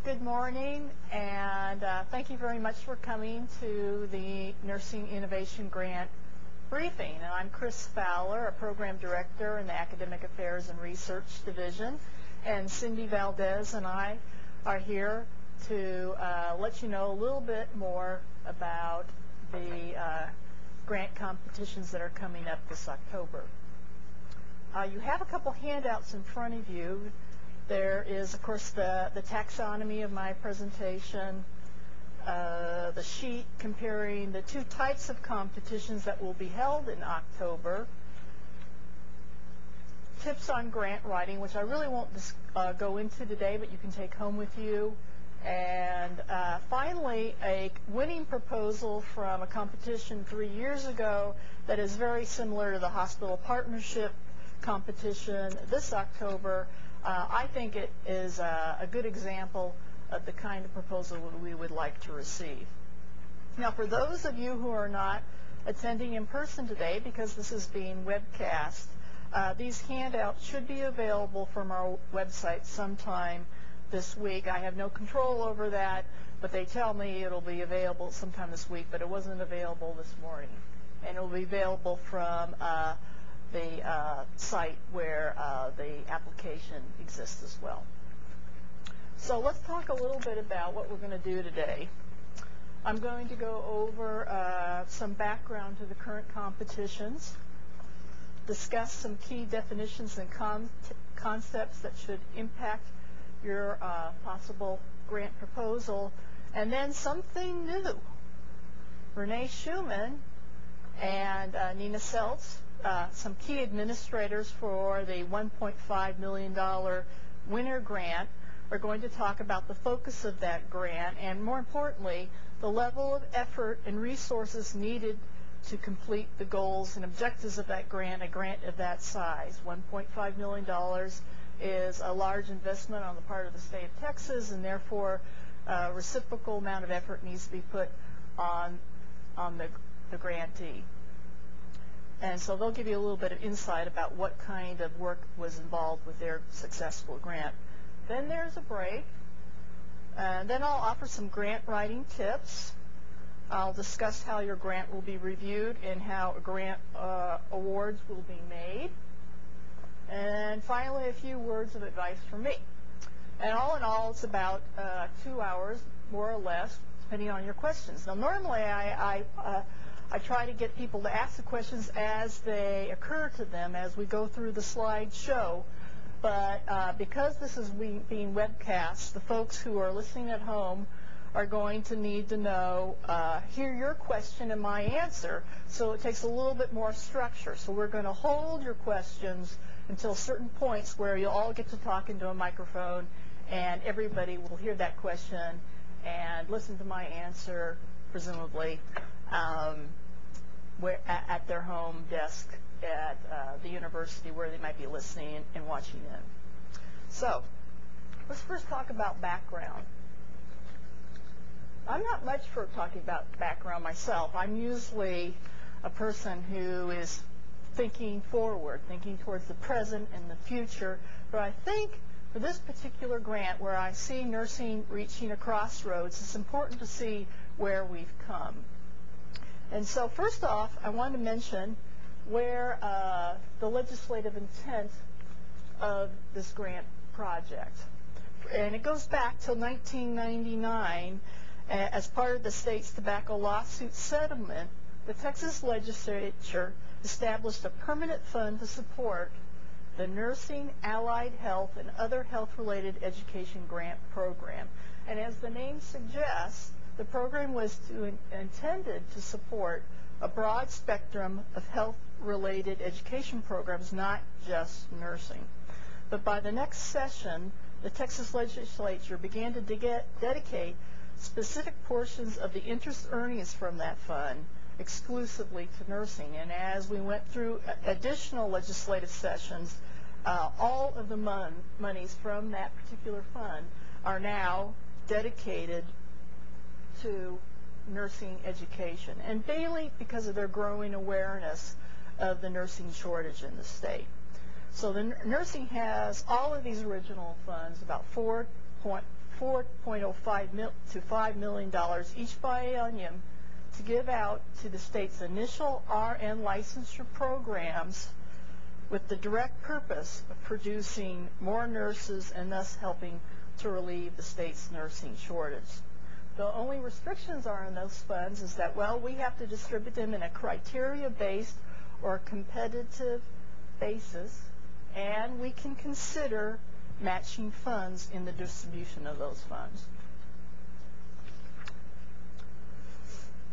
Good morning, and thank you very much for coming to the Nursing Innovation Grant briefing. And I'm Chris Fowler, a Program Director in the Academic Affairs and Research Division, and Cindy Valdez and I are here to let you know a little bit more about the grant competitions that are coming up this October. You have a couple handouts in front of you. There is, of course, the taxonomy of my presentation, the sheet comparing the two types of competitions that will be held in October, tips on grant writing, which I really won't go into today, but you can take home with you, and finally, a winning proposal from a competition 3 years ago that is very similar to the hospital partnership competition this October. I think it is a good example of the kind of proposal we would like to receive. Now, for those of you who are not attending in person today, because this is being webcast, these handouts should be available from our website sometime this week. I have no control over that, but they tell me it'll be available sometime this week, but it wasn't available this morning. And it will be available from the site where the application exists as well. So let's talk a little bit about what we're going to do today. I'm going to go over some background to the current competitions, discuss some key definitions and concepts that should impact your possible grant proposal, and then something new. Renee Schumann and Nina Seltz, some key administrators for the $1.5 million winner grant, are going to talk about the focus of that grant and, more importantly, the level of effort and resources needed to complete the goals and objectives of that grant, a grant of that size. $1.5 million is a large investment on the part of the state of Texas, and therefore a reciprocal amount of effort needs to be put on the grantee. And so they'll give you a little bit of insight about what kind of work was involved with their successful grant. Then there's a break, and then I'll offer some grant writing tips. I'll discuss how your grant will be reviewed and how grant awards will be made. And finally, a few words of advice from me. And all in all, it's about 2 hours, more or less, depending on your questions. Now, normally I try to get people to ask the questions as they occur to them as we go through the slideshow. But because this is being webcast, the folks who are listening at home are going to need to know, hear your question and my answer, so it takes a little bit more structure. So we're going to hold your questions until certain points where you'll all get to talk into a microphone, and everybody will hear that question and listen to my answer, presumably, at their home desk at the university where they might be listening and watching in. So let's first talk about background. I'm not much for talking about background myself. I'm usually a person who is thinking forward, thinking towards the present and the future. But I think for this particular grant, where I see nursing reaching a crossroads, it's important to see where we've come. And so first off, I want to mention where the legislative intent of this grant project. And it goes back till 1999. As part of the state's tobacco lawsuit settlement, the Texas legislature established a permanent fund to support the Nursing, Allied Health, and other health-related education grant program. And as the name suggests, the program was intended to support a broad spectrum of health-related education programs, not just nursing. But by the next session, the Texas legislature began to dedicate specific portions of the interest earnings from that fund exclusively to nursing. And as we went through additional legislative sessions, all of the monies from that particular fund are now dedicated to nursing education, and daily because of their growing awareness of the nursing shortage in the state. So the nursing has all of these original funds, about $4 $4.05 to $5 million each biennium to give out to the state's initial RN licensure programs with the direct purpose of producing more nurses and thus helping to relieve the state's nursing shortage. The only restrictions are in those funds is that, well, we have to distribute them in a criteria-based or competitive basis, and we can consider matching funds in the distribution of those funds.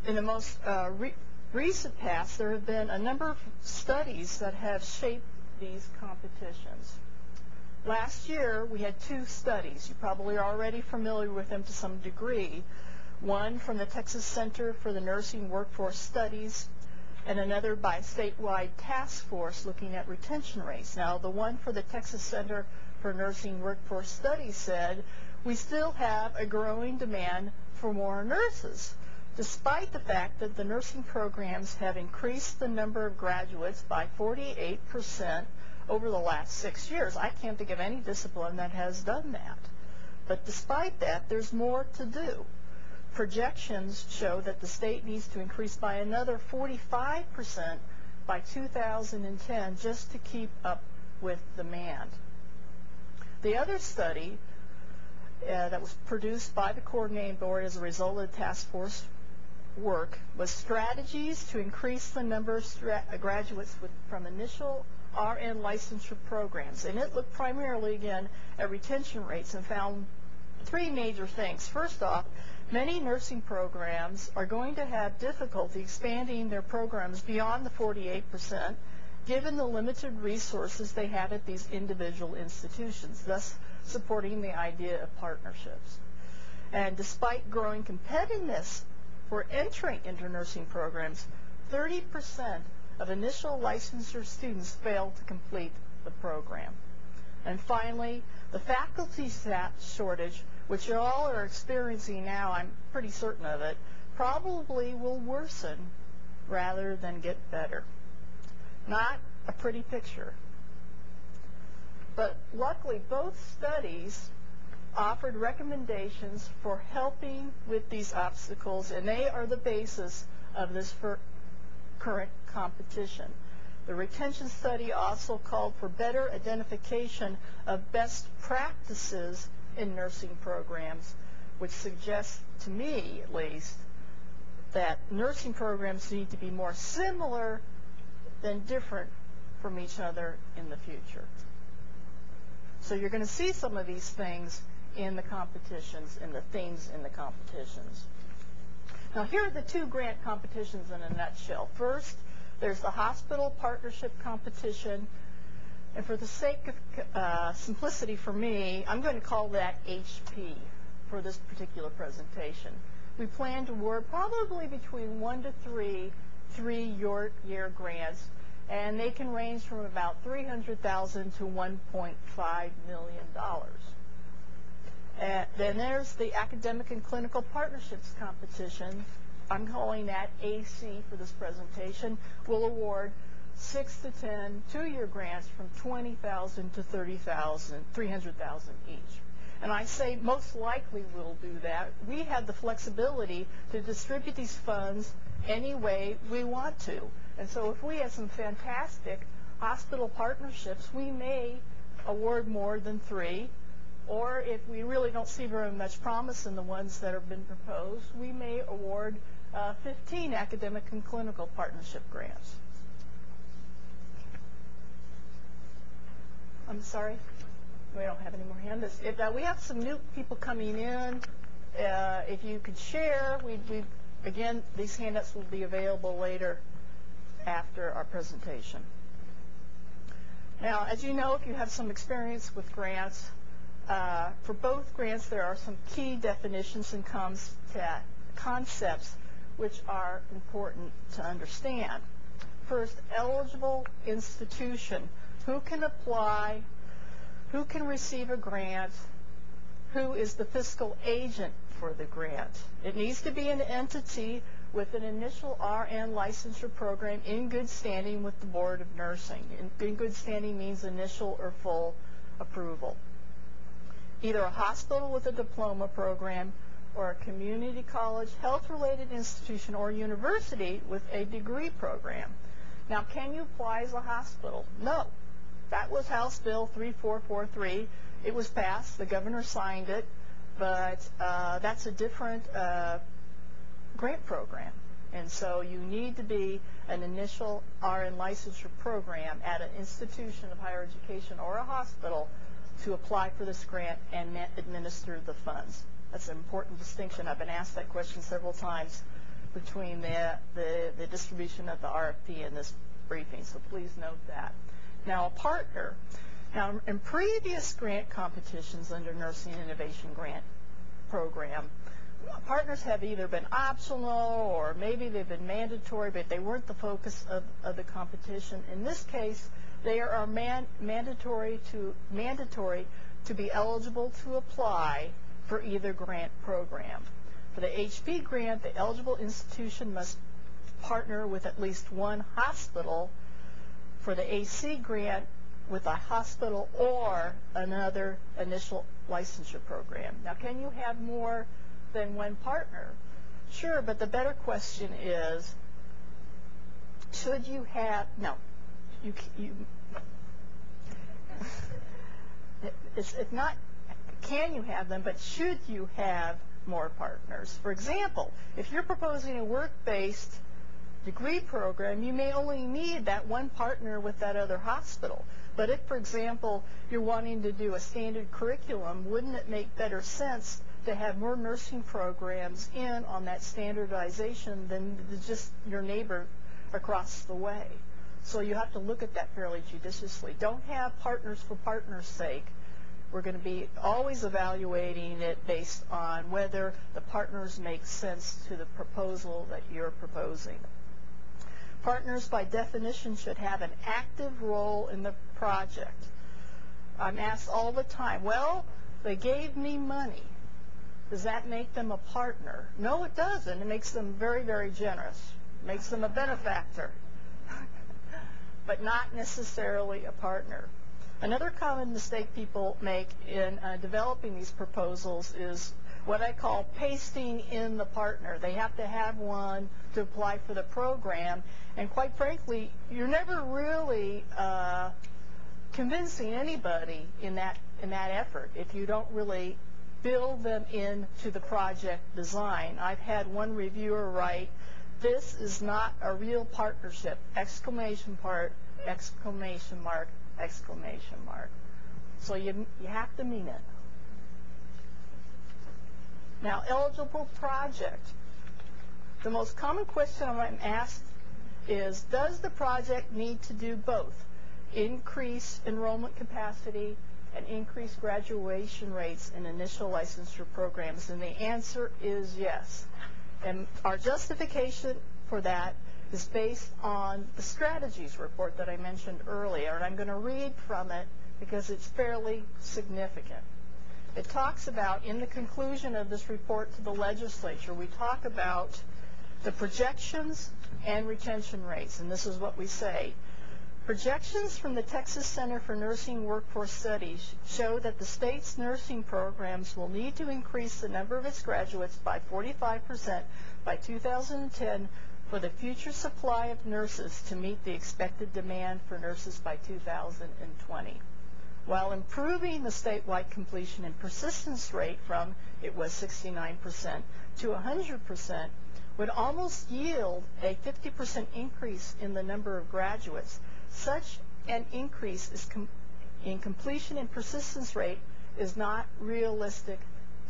In the most recent past, there have been a number of studies that have shaped these competitions. Last year, we had 2 studies. You probably are already familiar with them to some degree. One from the Texas Center for the Nursing Workforce Studies, and another by a statewide task force looking at retention rates. Now, the one for the Texas Center for Nursing Workforce Studies said, we still have a growing demand for more nurses, despite the fact that the nursing programs have increased the number of graduates by 48% over the last 6 years. I can't think of any discipline that has done that. But despite that, there's more to do. Projections show that the state needs to increase by another 45% by 2010 just to keep up with demand. The other study that was produced by the coordinating board as a result of the task force work was strategies to increase the number of graduates from initial RN licensure programs. And it looked primarily, again, at retention rates and found 3 major things. First off, many nursing programs are going to have difficulty expanding their programs beyond the 48%, given the limited resources they have at these individual institutions, thus supporting the idea of partnerships. And despite growing competitiveness for entering into nursing programs, 30% of initial licensure students fail to complete the program. And finally, the faculty shortage, which you all are experiencing now, I'm pretty certain of it, probably will worsen rather than get better. Not a pretty picture. But luckily, both studies offered recommendations for helping with these obstacles, and they are the basis of this current competition. The retention study also called for better identification of best practices in nursing programs, which suggests to me, at least, that nursing programs need to be more similar than different from each other in the future. So you're going to see some of these things in the competitions and the themes in the competitions. Now, here are the 2 grant competitions in a nutshell. First, there's the hospital partnership competition, and for the sake of simplicity for me, I'm going to call that HP for this particular presentation. We plan to award probably between 1 to 3 3-year grants, and they can range from about $300,000 to $1.5 million. Then there's the Academic and Clinical Partnerships Competition. I'm calling that AC for this presentation. We'll award 6 to 10 2-year grants from $20,000 to $300,000 each. And I say most likely we'll do that. We have the flexibility to distribute these funds any way we want to. And so if we have some fantastic hospital partnerships, we may award more than 3. Or if we really don't see very much promise in the ones that have been proposed, we may award 15 academic and clinical partnership grants. I'm sorry, we don't have any more hands. We have some new people coming in. If you could share, again, these handouts will be available later after our presentation. Now, as you know, if you have some experience with grants, for both grants, there are some key definitions and concepts which are important to understand. First, eligible institution. Who can apply? Who can receive a grant? Who is the fiscal agent for the grant? It needs to be an entity with an initial RN licensure program in good standing with the Board of Nursing. In good standing means initial or full approval. either a hospital with a diploma program or a community college, health-related institution, or university with a degree program. Now, can you apply as a hospital? No. That was House Bill 3443. It was passed. The governor signed it. But that's a different grant program. And so you need to be an initial RN licensure program at an institution of higher education or a hospital to apply for this grant and administer the funds. That's an important distinction. I've been asked that question several times between the distribution of the RFP and this briefing, so please note that. Now, a partner. Now, in previous grant competitions under Nursing Innovation Grant Program, partners have either been optional or maybe they've been mandatory, but they weren't the focus of the competition. In this case, they are mandatory to be eligible to apply for either grant program. For the HP grant, the eligible institution must partner with at least one hospital. For the AC grant, with a hospital or another initial licensure program. Now, can you have more than one partner? Sure, but the better question is, should you have, no, it's not can you have them, but should you have more partners? For example, if you're proposing a work-based degree program, you may only need that one partner with that other hospital. But if, for example, you're wanting to do a standard curriculum, wouldn't it make better sense to have more nursing programs in on that standardization than just your neighbor across the way? So you have to look at that fairly judiciously. Don't have partners for partners' sake. We're going to be always evaluating it based on whether the partners make sense to the proposal that you're proposing. Partners, by definition, should have an active role in the project. I'm asked all the time, well, they gave me money. Does that make them a partner? No, it doesn't. It makes them very, very generous. It makes them a benefactor, but not necessarily a partner. Another common mistake people make in developing these proposals is what I call pasting in the partner. They have to have one to apply for the program, and quite frankly, you're never really convincing anybody in that effort if you don't really build them into the project design. I've had one reviewer write, "This is not a real partnership!" Exclamation mark, exclamation mark, exclamation mark. So you have to mean it. Now, eligible project. The most common question I'm asked is, does the project need to do both? Increase enrollment capacity and increase graduation rates in initial licensure programs? And the answer is yes. And our justification for that is based on the strategies report that I mentioned earlier. And I'm going to read from it because it's fairly significant. It talks about, in the conclusion of this report to the legislature, we talk about the projections and retention rates. And this is what we say. Projections from the Texas Center for Nursing Workforce Studies show that the state's nursing programs will need to increase the number of its graduates by 45% by 2010 for the future supply of nurses to meet the expected demand for nurses by 2020. While improving the statewide completion and persistence rate from, it was 69% to 100%, would almost yield a 50% increase in the number of graduates. Such an increase in completion and persistence rate is not realistic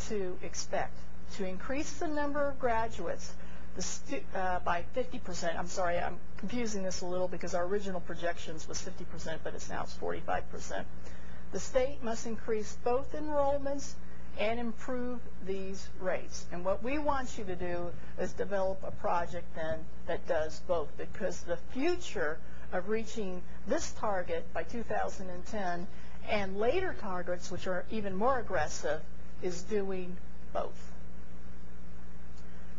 to expect. To increase the number of graduates by 50%, I'm sorry, I'm confusing this a little because our original projections was 50%, but now it's 45%. The state must increase both enrollments and improve these rates. And what we want you to do is develop a project then that does both, because the future of reaching this target by 2010 and later targets, which are even more aggressive, is doing both.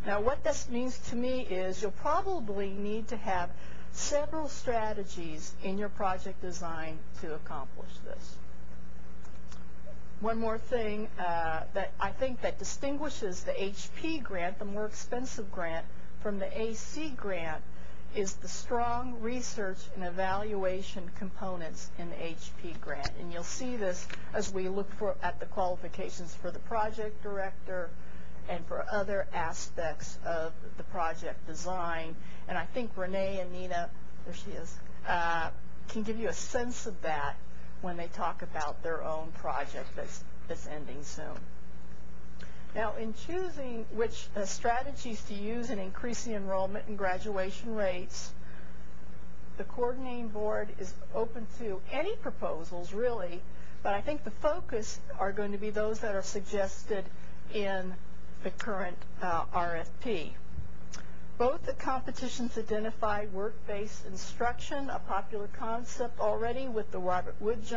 Now, what this means to me is you'll probably need to have several strategies in your project design to accomplish this. One more thing that I think that distinguishes the HP grant, the more expensive grant, from the AC grant is the strong research and evaluation components in the HP grant. And you'll see this as we look at the qualifications for the project director and for other aspects of the project design. And I think Renee and Nina, there she is, can give you a sense of that when they talk about their own project that's ending soon. Now, in choosing which strategies to use in increasing enrollment and graduation rates, the coordinating board is open to any proposals, really, but I think the focus are going to be those that are suggested in the current RFP. Both the competitions identify work-based instruction, a popular concept already with the Robert Woods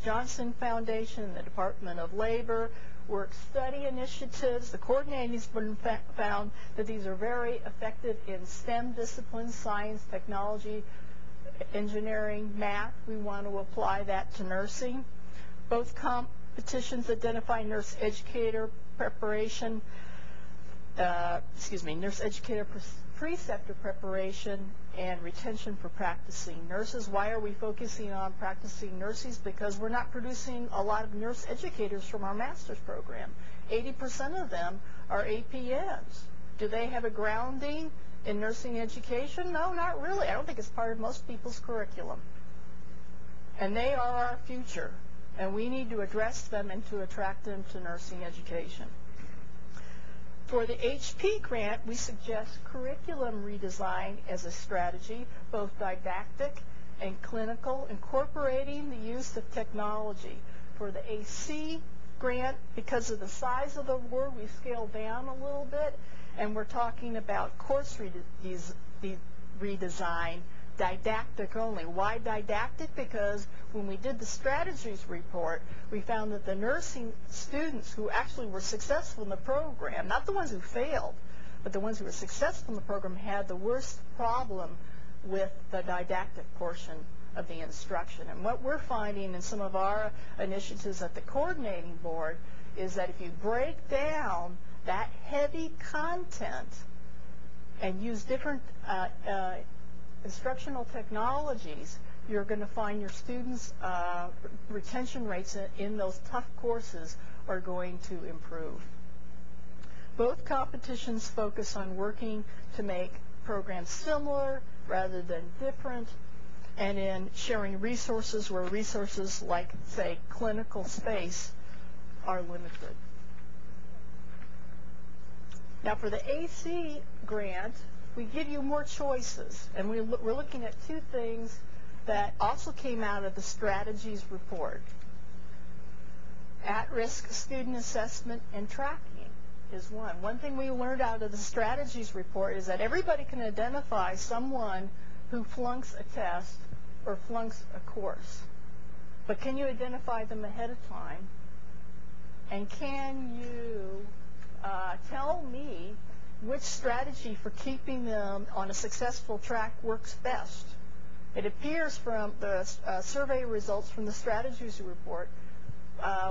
Johnson Foundation and the Department of Labor, work study initiatives. The coordinating has been found that these are very effective in STEM disciplines, science, technology, engineering, math. We want to apply that to nursing. Both competitions identify nurse educator preparation, nurse educator preceptor preparation and retention for practicing nurses. Why are we focusing on practicing nurses? Because we're not producing a lot of nurse educators from our master's program. 80% of them are APNs. Do they have a grounding in nursing education? No, not really. I don't think it's part of most people's curriculum. And they are our future, and we need to address them and to attract them to nursing education. For the HP grant, we suggest curriculum redesign as a strategy, both didactic and clinical, incorporating the use of technology. For the AC grant, because of the size of the award, we scaled down a little bit, and we're talking about course redesign, didactic only. Why didactic? Because when we did the strategies report, we found that the nursing students who actually were successful in the program, not the ones who failed, but the ones who were successful in the program, had the worst problem with the didactic portion of the instruction. And what we're finding in some of our initiatives at the coordinating board is that if you break down that heavy content and use different instructional technologies, you're going to find your students' retention rates in those tough courses are going to improve. Both competitions focus on working to make programs similar rather than different, and in sharing resources where resources like, say, clinical space are limited. Now, for the AC grant, we give you more choices, and we're looking at two things that also came out of the strategies report. At-risk student assessment and tracking is one. One thing we learned out of the strategies report is that everybody can identify someone who flunks a test or flunks a course. But can you identify them ahead of time? And can you tell me which strategy for keeping them on a successful track works best? It appears from the survey results from the strategies report,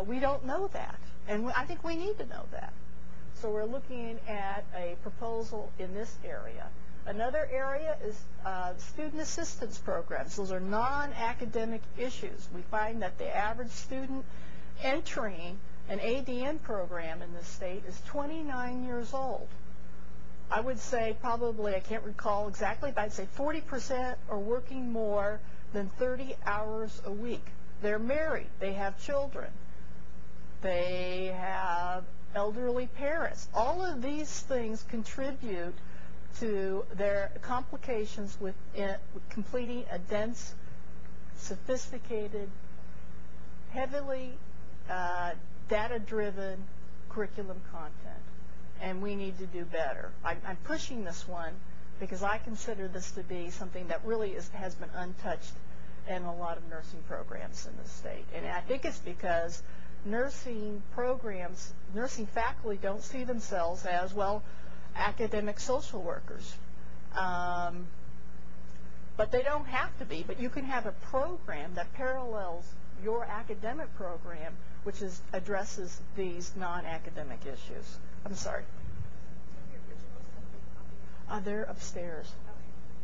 we don't know that. And I think we need to know that. So we're looking at a proposal in this area. Another area is student assistance programs. Those are non-academic issues. We find that the average student entering an ADN program in this state is 29 years old. I would say probably, I can't recall exactly, but I'd say 40% are working more than 30 hours a week. They're married. They have children. They have elderly parents. All of these things contribute to their complications with completing a dense, sophisticated, heavily data-driven curriculum content. And we need to do better. I'm pushing this one because I consider this to be something that really has been untouched in a lot of nursing programs in the state. And I think it's because nursing programs, nursing faculty don't see themselves as, well, academic social workers. But they don't have to be. But you can have a program that parallels your academic program, which addresses these non-academic issues. I'm sorry. They're upstairs.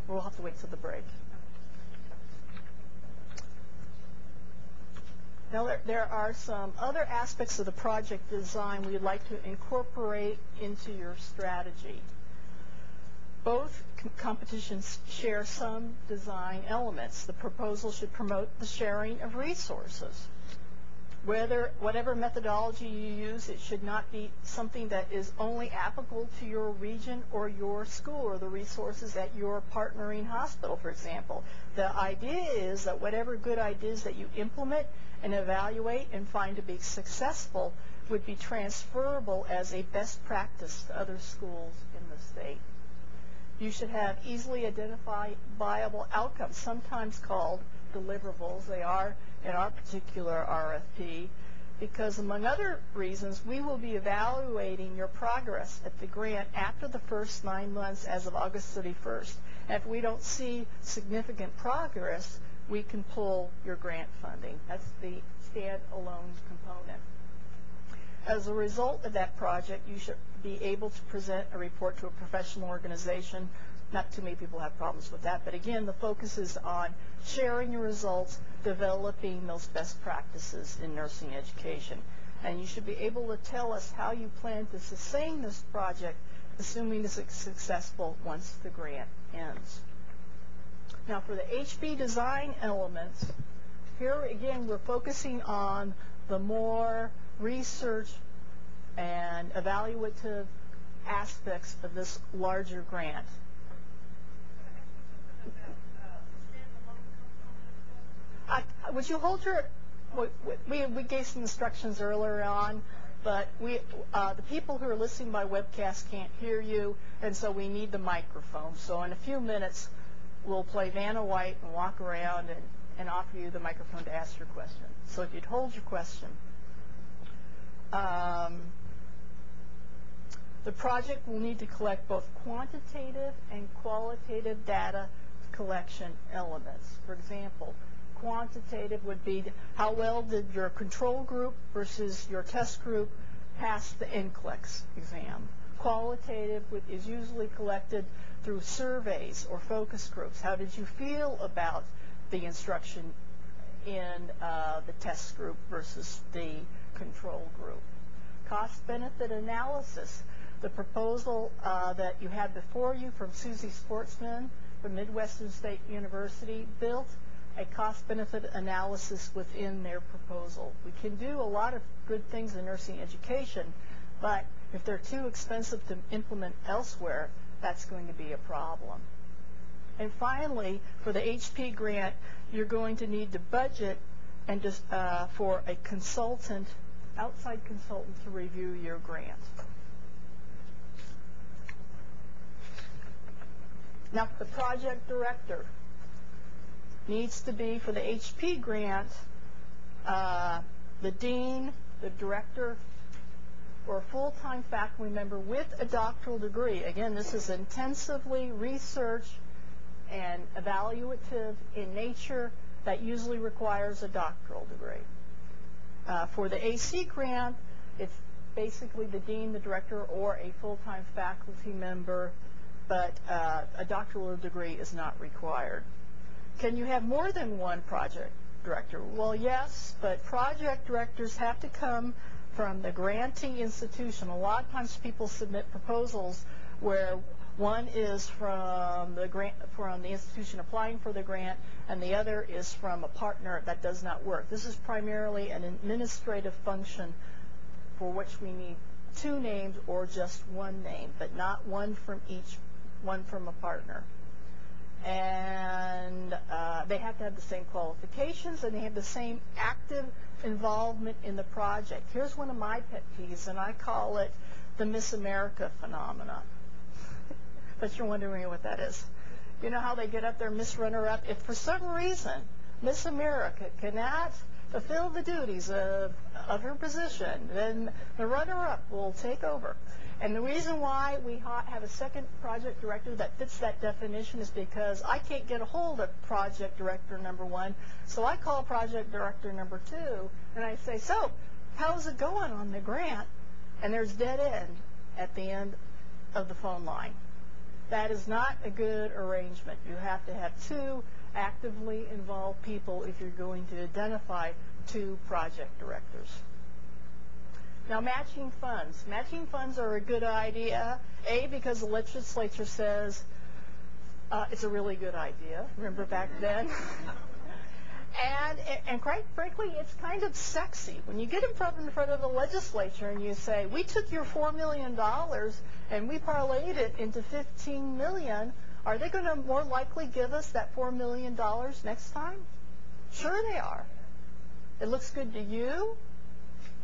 We'll have to wait till the break. Now, there are some other aspects of the project design we'd like to incorporate into your strategy. Both competitions share some design elements. The proposal should promote the sharing of resources. Whatever methodology you use, it should not be something that is only applicable to your region or your school or the resources at your partnering hospital, for example. The idea is that whatever good ideas that you implement and evaluate and find to be successful would be transferable as a best practice to other schools in the state. You should have easily identifiable outcomes, sometimes called deliverables. They are in our particular RFP, because among other reasons, we will be evaluating your progress at the grant after the first 9 months as of August 31st. And if we don't see significant progress, we can pull your grant funding. That's the standalone component. As a result of that project, you should be able to present a report to a professional organization. Not too many people have problems with that, but again, the focus is on sharing your results, developing those best practices in nursing education. And you should be able to tell us how you plan to sustain this project, assuming it's successful once the grant ends. Now, for the HB design elements, here again, we're focusing on the more research and evaluative aspects of this larger grant. Would you hold your, we gave some instructions earlier on, but the people who are listening by webcast can't hear you, and so we need the microphone. So in a few minutes, we'll play Vanna White and walk around and offer you the microphone to ask your question. So if you'd hold your question. The project will need to collect both quantitative and qualitative data collection elements. For example, quantitative would be how well did your control group versus your test group pass the NCLEX exam. Qualitative is usually collected through surveys or focus groups. How did you feel about the instruction in the test group versus the control group? Cost-benefit analysis. The proposal that you had before you from Susie Sportsman from Midwestern State University built a cost-benefit analysis within their proposal. We can do a lot of good things in nursing education, but if they're too expensive to implement elsewhere, that's going to be a problem. And finally, for the HP grant, you're going to need to budget and just for a consultant, outside consultant, to review your grant. Now, the project director needs to be, for the HP grant, the dean, the director, or a full-time faculty member with a doctoral degree. Again, this is intensively research and evaluative in nature that usually requires a doctoral degree. For the AC grant, it's basically the dean, the director, or a full-time faculty member, but a doctoral degree is not required. Can you have more than one project director? Well, yes, but project directors have to come from the grantee institution. A lot of times people submit proposals where one is from the institution applying for the grant, and the other is from a partner. That does not work. This is primarily an administrative function for which we need two names or just one name, but not one from each, one from a partner. And they have to have the same qualifications, and they have the same active involvement in the project. Here's one of my pet peeves, and I call it the Miss America phenomenon. But you're wondering what that is. You know how they get up there, Miss Runner-Up? If for some reason Miss America cannot fulfill the duties of her position, then the runner-up will take over. And the reason why we have a second project director that fits that definition is because I can't get a hold of project director number 1, so I call project director number 2, and I say, so, how's it going on the grant? And there's dead end at the end of the phone line. That is not a good arrangement. You have to have 2 actively involved people if you're going to identify 2 project directors. Now, matching funds. Matching funds are a good idea, A, because the legislature says it's a really good idea. Remember back then? And quite frankly, it's kind of sexy. When you get in front of the legislature and you say, we took your $4 million and we parlayed it into $15 million, are they going to more likely give us that $4 million next time? Sure they are. It looks good to you,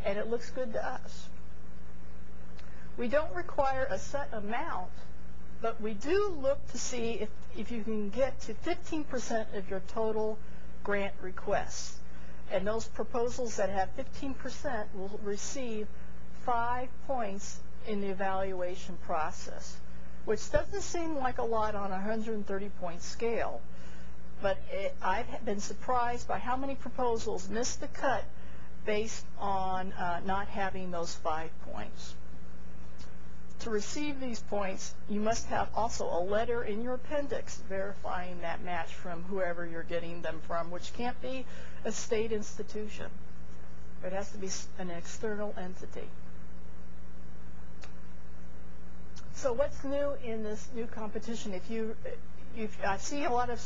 and it looks good to us. We don't require a set amount, but we do look to see if you can get to 15% of your total grant requests. And those proposals that have 15% will receive 5 points in the evaluation process, which doesn't seem like a lot on a 130-point scale. But I've been surprised by how many proposals miss the cut based on not having those 5 points. To receive these points, you must have also a letter in your appendix verifying that match from whoever you're getting them from, which can't be a state institution. It has to be an external entity. So what's new in this new competition? I see a lot of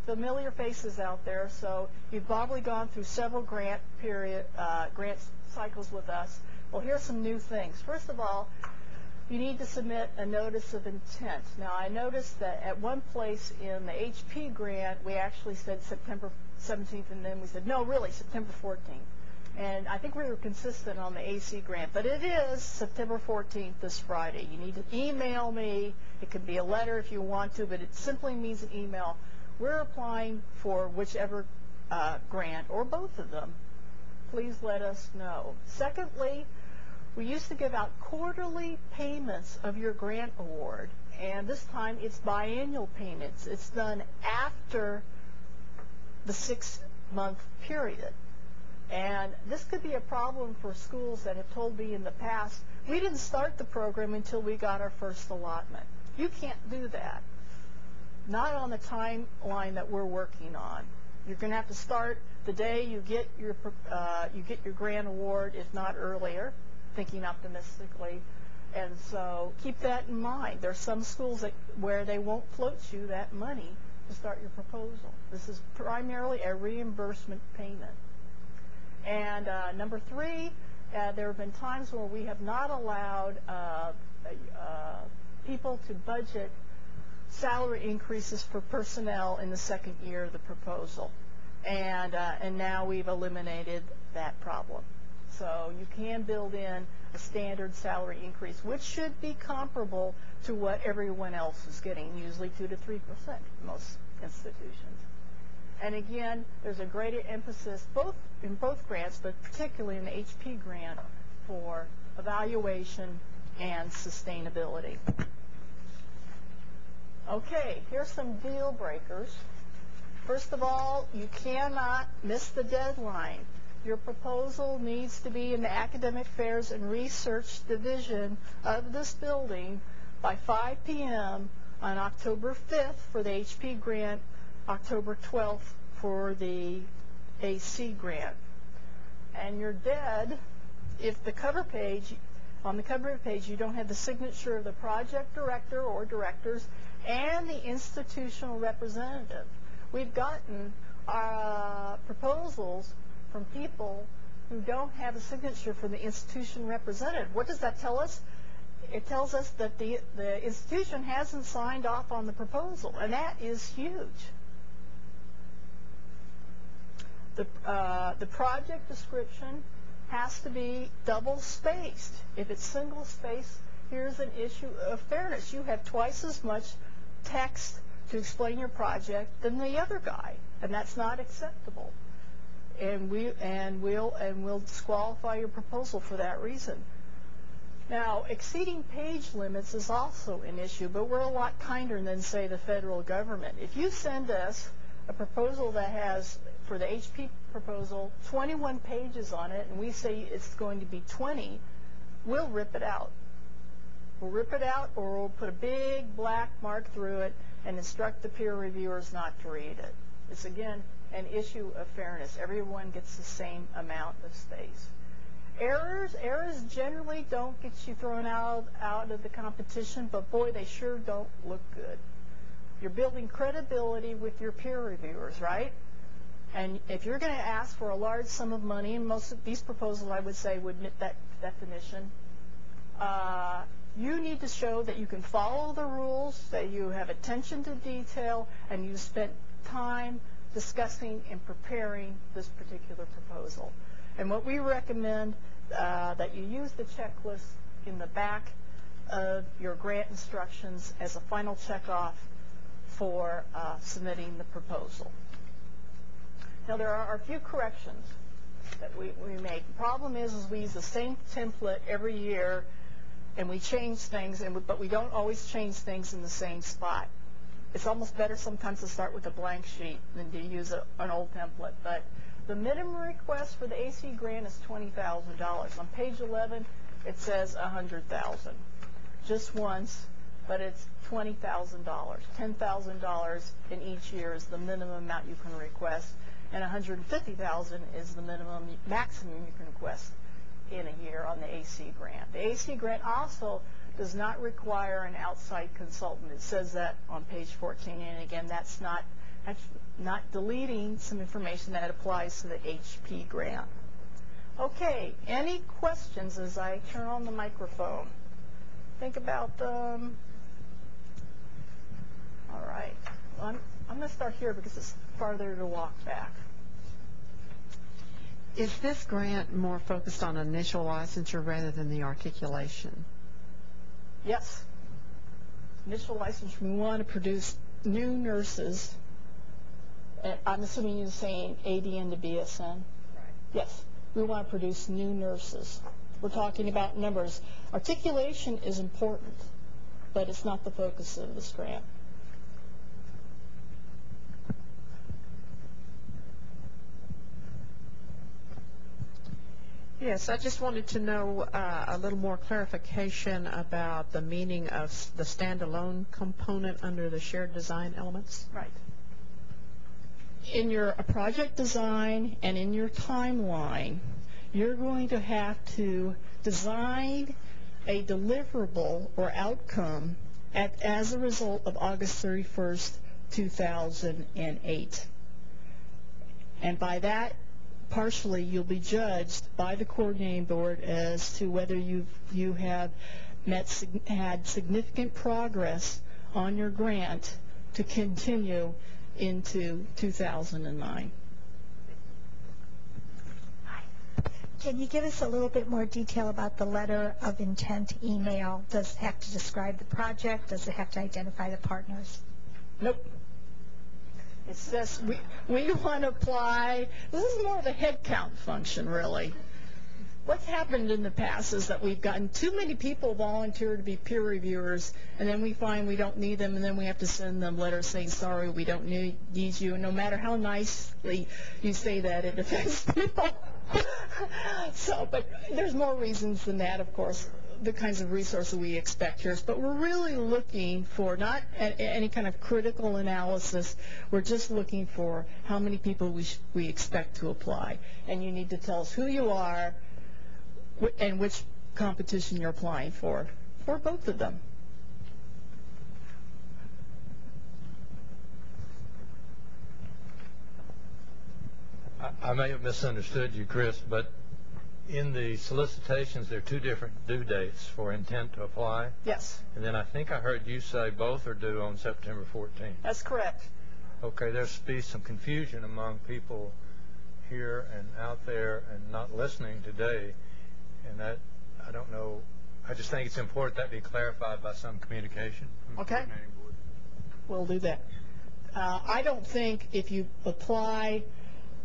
familiar faces out there, so you've probably gone through several grant cycles with us. Well, here's some new things. First of all, you need to submit a notice of intent. Now, I noticed that at one place in the HP grant, we actually said September 17th, and then we said, no, really, September 14th. And I think we were consistent on the AC grant, but it is September 14th this Friday. You need to email me. It could be a letter if you want to, but it simply means an email. We're applying for whichever grant, or both of them. Please let us know. Secondly, we used to give out quarterly payments of your grant award, and this time it's biannual payments. It's done after the 6-month period. And this could be a problem for schools that have told me in the past, we didn't start the program until we got our first allotment. You can't do that. Not on the timeline that we're working on. You're going to have to start the day you get your grant award, if not earlier, thinking optimistically. And so keep that in mind. There are some schools where they won't float you that money to start your proposal. This is primarily a reimbursement payment. And number 3, there have been times where we have not allowed people to budget salary increases for personnel in the second year of the proposal. And now we've eliminated that problem. So you can build in a standard salary increase, which should be comparable to what everyone else is getting, usually 2 to 3% in most institutions. And again, there's a greater emphasis in both grants, but particularly in the HP grant, for evaluation and sustainability. Okay, here's some deal breakers. First of all, you cannot miss the deadline. Your proposal needs to be in the Academic Affairs and Research Division of this building by 5 p.m. on October 5th for the HP grant, October 12th for the AC grant. And you're dead if on the cover page you don't have the signature of the project director or directors and the institutional representative. We've gotten proposals from people who don't have a signature from the institution representative. What does that tell us? It tells us that the institution hasn't signed off on the proposal, and that is huge. The project description has to be double-spaced. If it's single-spaced, here's an issue of fairness. You have twice as much text to explain your project than the other guy, and that's not acceptable. And we'll disqualify your proposal for that reason. Now, exceeding page limits is also an issue, but we're a lot kinder than, say, the federal government. If you send us a proposal that has, for the HP proposal, 21 pages on it, and we say it's going to be 20, we'll rip it out. We'll rip it out, or we'll put a big black mark through it and instruct the peer reviewers not to read it. It's, again, an issue of fairness. Everyone gets the same amount of space. Errors generally don't get you thrown out of the competition, but boy, they sure don't look good. You're building credibility with your peer reviewers, right? And if you're going to ask for a large sum of money, and most of these proposals, I would say, would meet that definition, you need to show that you can follow the rules, that you have attention to detail, and you spent time discussing and preparing this particular proposal. And what we recommend that you use the checklist in the back of your grant instructions as a final checkoff for submitting the proposal. Now, there are a few corrections that we make. The problem is we use the same template every year, and we change things, but we don't always change things in the same spot. It's almost better sometimes to start with a blank sheet than to use an old template. But the minimum request for the AC grant is $20,000. On page 11, it says $100,000. Just once, but it's $20,000. $10,000 in each year is the minimum amount you can request, and $150,000 is the maximum you can request in a year on the AC grant. The AC grant also does not require an outside consultant. It says that on page 14, and again, that's not deleting some information that applies to the HP grant. Okay, any questions as I turn on the microphone? Think about them. All right, I'm going to start here because it's farther to walk back. Is this grant more focused on initial licensure rather than the articulation? Yes. Initial licensure, we want to produce new nurses. I'm assuming you're saying ADN to BSN? Right. Yes. We want to produce new nurses. We're talking about numbers. Articulation is important, but it's not the focus of this grant. Yes, I just wanted to know a little more clarification about the meaning of the standalone component under the shared design elements. Right. In your project design and in your timeline, you're going to have to design a deliverable or outcome as a result of August 31st, 2008. And by that, partially, you'll be judged by the coordinating board as to whether you have had significant progress on your grant to continue into 2009. Can you give us a little bit more detail about the letter of intent email? Does it have to describe the project? Does it have to identify the partners? Nope. It says we want to apply. This is more of a head count function, really. What's happened in the past is that we've gotten too many people volunteer to be peer reviewers, and then we find we don't need them, and then we have to send them letters saying, sorry, we don't need you. And no matter how nicely you say that, it affects people. But there's more reasons than that, of course, the kinds of resources we expect here. But we're really looking for not any kind of critical analysis. We're just looking for how many people we expect to apply. And you need to tell us who you are and which competition you're applying for both of them. I may have misunderstood you, Chris, but in the solicitations, there are two different due dates for intent to apply. Yes. And then I think I heard you say both are due on September 14th. That's correct. Okay, there's be some confusion among people here and out there and not listening today, and that, I don't know, I just think it's important that be clarified by some communication from the coordinating board. We'll do that. I don't think if you apply,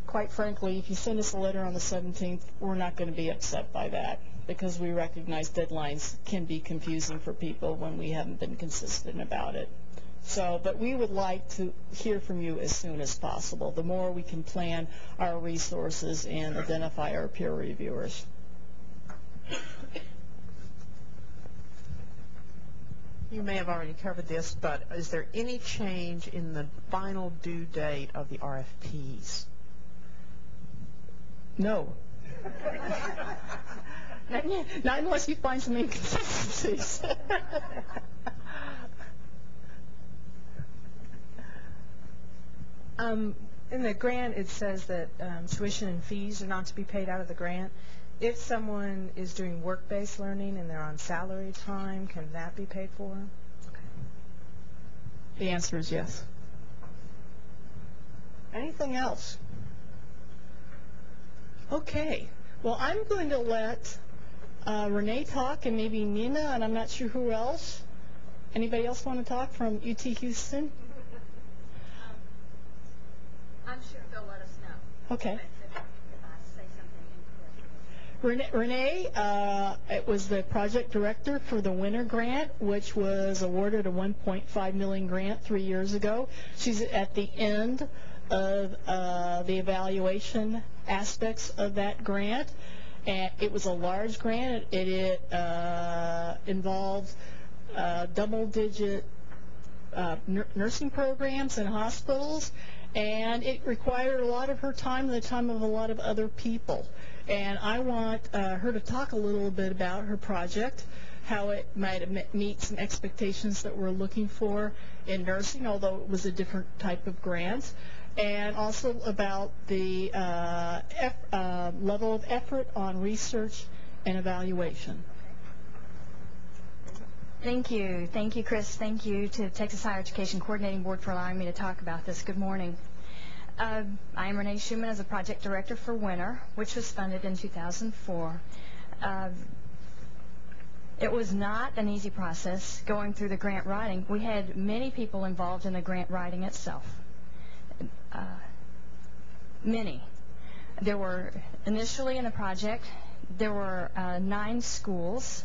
quite frankly, if you send us a letter on the 17th, we're not going to be upset by that. because we recognize deadlines can be confusing for people when we haven't been consistent about it. So, but we would like to hear from you as soon as possible. The more we can plan our resources and identify our peer reviewers. You may have already covered this, but is there any change in the final due date of the RFPs? No. Not unless you find some inconsistencies. In the grant, it says that tuition and fees are not to be paid out of the grant. If someone is doing work-based learning and they're on salary time, can that be paid for? The answer is yes. Anything else? Okay. Well, I'm going to let Renee talk, and maybe Nina, and I'm not sure who else. Anybody else want to talk from UT Houston? I'm sure they'll let us know. Okay. If I say something incorrect. Renee it was the project director for the Winter Grant, which was awarded a $1.5 million grant 3 years ago. She's at the end of the evaluation aspects of that grant, and it was a large grant. It involved double-digit nursing programs in hospitals, and it required a lot of her time and the time of a lot of other people. And I want her to talk a little bit about her project, how it might meet some expectations that we're looking for in nursing, although it was a different type of grant, and also about the level of effort on research and evaluation. Thank you. Thank you, Chris. Thank you to Texas Higher Education Coordinating Board for allowing me to talk about this. Good morning. I am Renee Schumann as a project director for Winter, which was funded in 2004. It was not an easy process going through the grant writing. We had many people involved in the grant writing itself. Many. There were, initially in the project, there were 9 schools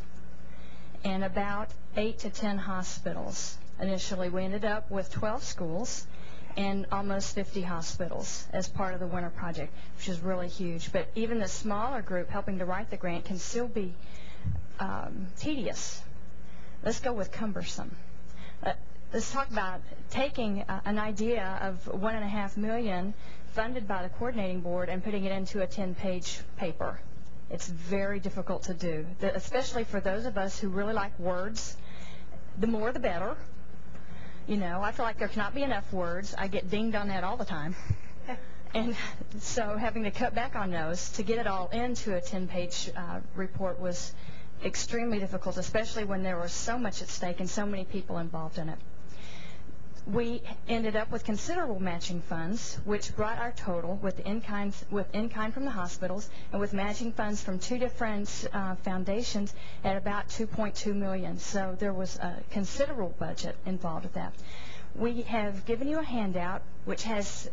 and about 8 to 10 hospitals. Initially, we ended up with 12 schools and almost 50 hospitals as part of the Winter project, which is really huge. But even the smaller group helping to write the grant can still be tedious. Let's go with cumbersome. Let's talk about taking an idea of $1.5 million funded by the coordinating board and putting it into a 10-page paper. It's very difficult to do, especially for those of us who really like words. The more the better. You know, I feel like there cannot be enough words. I get dinged on that all the time. And so having to cut back on those to get it all into a 10-page report was extremely difficult, especially when there was so much at stake and so many people involved in it. We ended up with considerable matching funds, which brought our total with in-kind from the hospitals and with matching funds from 2 different foundations at about $2.2 million. So there was a considerable budget involved with that. We have given you a handout which has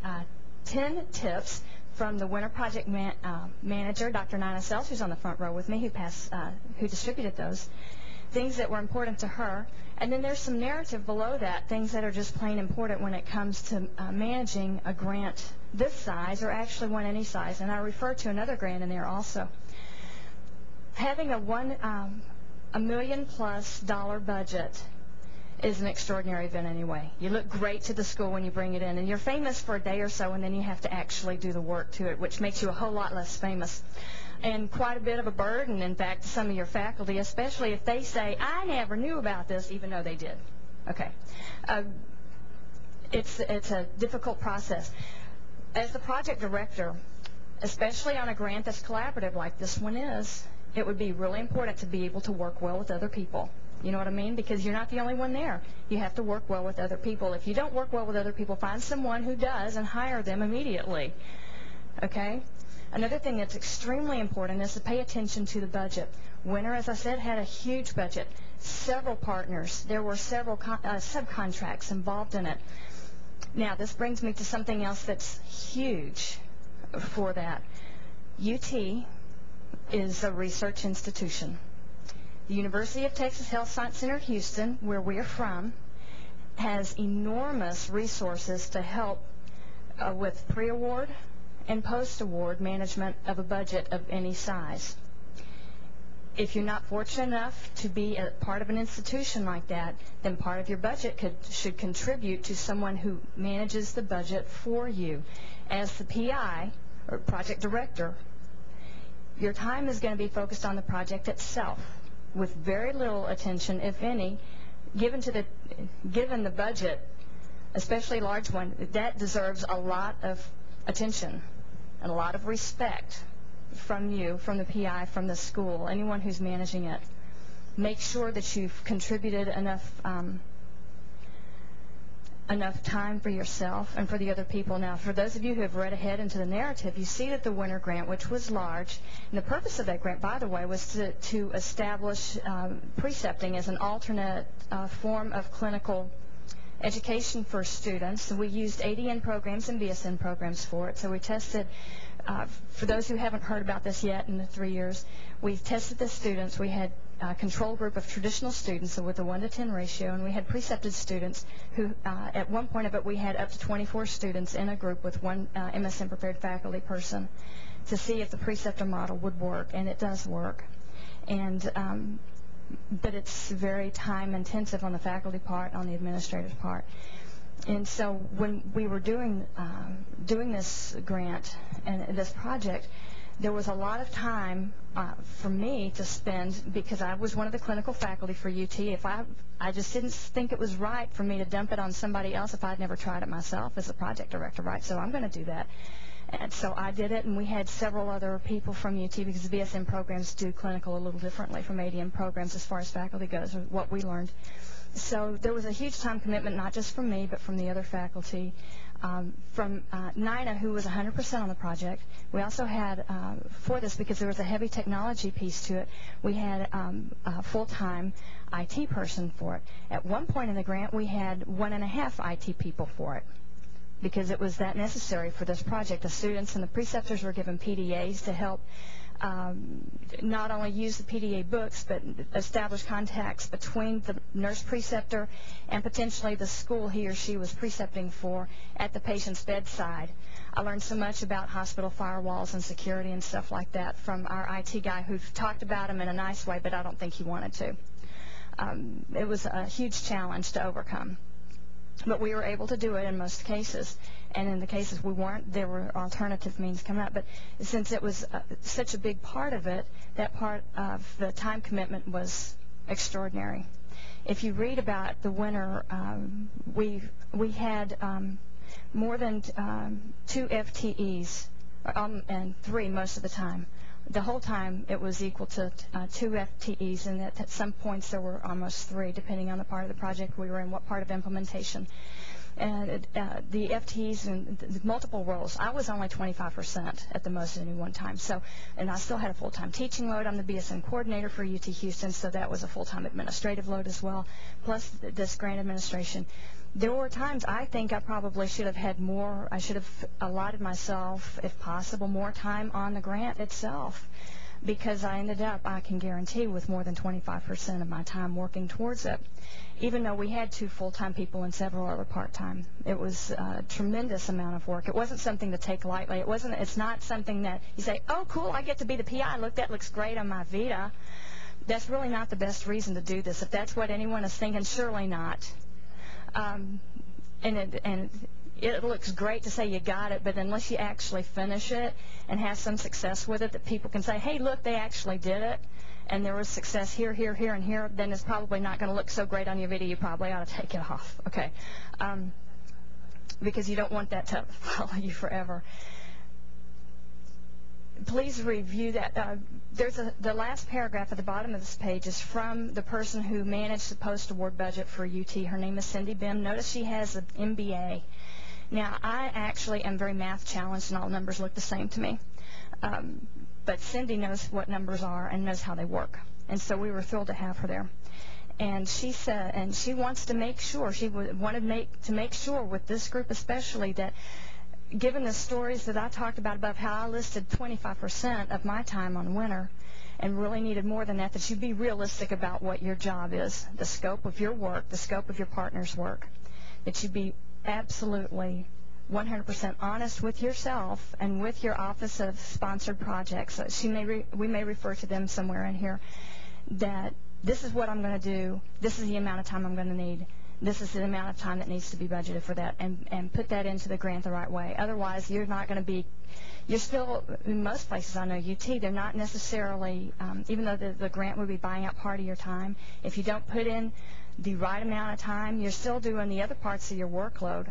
10 tips from the Winter Project manager, Dr. Nina Sells, who's on the front row with me, who distributed those. Things that were important to her. And then there's some narrative below that, things that are just plain important when it comes to managing a grant this size, or actually one any size. And I refer to another grant in there also. Having a $1 million+ budget is an extraordinary event anyway. You look great to the school when you bring it in, and you're famous for a day or so, and then you have to actually do the work to it, which makes you a whole lot less famous. And quite a bit of a burden, in fact, to some of your faculty, especially if they say, I never knew about this, even though they did. Okay. It's a difficult process. As the project director, especially on a grant that's collaborative like this one is, it would be really important to be able to work well with other people. You know what I mean? Because you're not the only one there. You have to work well with other people. If you don't work well with other people, find someone who does and hire them immediately. Okay? Another thing that's extremely important is to pay attention to the budget. Winter, as I said, had a huge budget. Several partners. There were several subcontracts involved in it. Now, this brings me to something else that's huge for that. UT is a research institution. The University of Texas Health Science Center Houston, where we are from, has enormous resources to help with pre-award and post-award management of a budget of any size. If you're not fortunate enough to be a part of an institution like that, then part of your budget should contribute to someone who manages the budget for you. As the PI, or project director, your time is going to be focused on the project itself, with very little attention, if any, given the budget, especially a large one. That deserves a lot of attention and a lot of respect from you, from the PI, from the school, anyone who's managing it. Make sure that you've contributed enough time for yourself and for the other people. Now, for those of you who have read ahead into the narrative, you see that the winter grant, which was large, and the purpose of that grant, by the way, was to establish precepting as an alternate form of clinical education for students. We used ADN programs and BSN programs for it. So we tested, for those who haven't heard about this yet in the 3 years, we tested the students. We had a control group of traditional students, so with a 1-to-10 ratio, and we had precepted students who, at one point of it, we had up to 24 students in a group with one MSN prepared faculty person to see if the preceptor model would work, and it does work. And but it's very time intensive on the faculty part, on the administrative part. And so when we were doing this grant and this project, there was a lot of time for me to spend, because I was one of the clinical faculty for UT. I just didn't think it was right for me to dump it on somebody else if I'd never tried it myself as a project director, right? So I'm going to do that. And so I did it, and we had several other people from UT, because the BSN programs do clinical a little differently from ADM programs as far as faculty goes, what we learned. So there was a huge time commitment, not just from me, but from the other faculty. From Nina, who was 100% on the project. We also had, for this, because there was a heavy technology piece to it, we had a full-time IT person for it. At one point in the grant, we had 1.5 IT people for it, because it was that necessary for this project. The students and the preceptors were given PDAs to help not only use the PDA books, but establish contacts between the nurse preceptor and potentially the school he or she was precepting for at the patient's bedside. I learned so much about hospital firewalls and security and stuff like that from our IT guy, who talked about them in a nice way, but I don't think he wanted to. It was a huge challenge to overcome. But we were able to do it in most cases, and in the cases we weren't, there were alternative means coming up. But since it was such a big part of it, that part of the time commitment was extraordinary. If you read about the winter, we had more than 2 FTEs, and 3 most of the time. The whole time it was equal to 2 FTEs, and at some points there were almost 3, depending on the part of the project we were in, what part of implementation. And the FTEs and the multiple roles, I was only 25% at the most at any one time. So, and I still had a full-time teaching load. I'm the BSN coordinator for UT Houston, so that was a full-time administrative load as well, plus this grant administration. There were times I think I probably should have had more. I should have allotted myself, if possible, more time on the grant itself, because I ended up, I can guarantee, with more than 25% of my time working towards it, even though we had 2 full-time people and several other part-time. It was a tremendous amount of work. It wasn't something to take lightly. It's not something that you say, oh, cool, I get to be the PI. Look, that looks great on my Vita. That's really not the best reason to do this. If that's what anyone is thinking, surely not. And it looks great to say you got it, but unless you actually finish it and have some success with it, that people can say, hey, look, they actually did it, and there was success here, here, here, and here, then it's probably not going to look so great on your video. You probably ought to take it off, okay? Because you don't want that to follow you forever. Please review that. The last paragraph at the bottom of this page is from the person who managed the post-award budget for UT. Her name is Cindy Bim. Notice she has an MBA. Now, I actually am very math challenged, and all numbers look the same to me. But Cindy knows what numbers are and knows how they work. And so we were thrilled to have her there. And she said, and she wants to make sure, wanted to make sure with this group especially, that given the stories that I talked about above, how I listed 25% of my time on winter, and really needed more than that, that you be realistic about what your job is, the scope of your work, the scope of your partner's work, that you be absolutely 100% honest with yourself and with your Office of Sponsored Projects. We may refer to them somewhere in here, that this is what I'm going to do, this is the amount of time I'm going to need, this is the amount of time that needs to be budgeted for that, and put that into the grant the right way. Otherwise, you're not going to be, you're still, in most places I know, UT, they're not necessarily, even though the grant would be buying out part of your time, if you don't put in the right amount of time, you're still doing the other parts of your workload.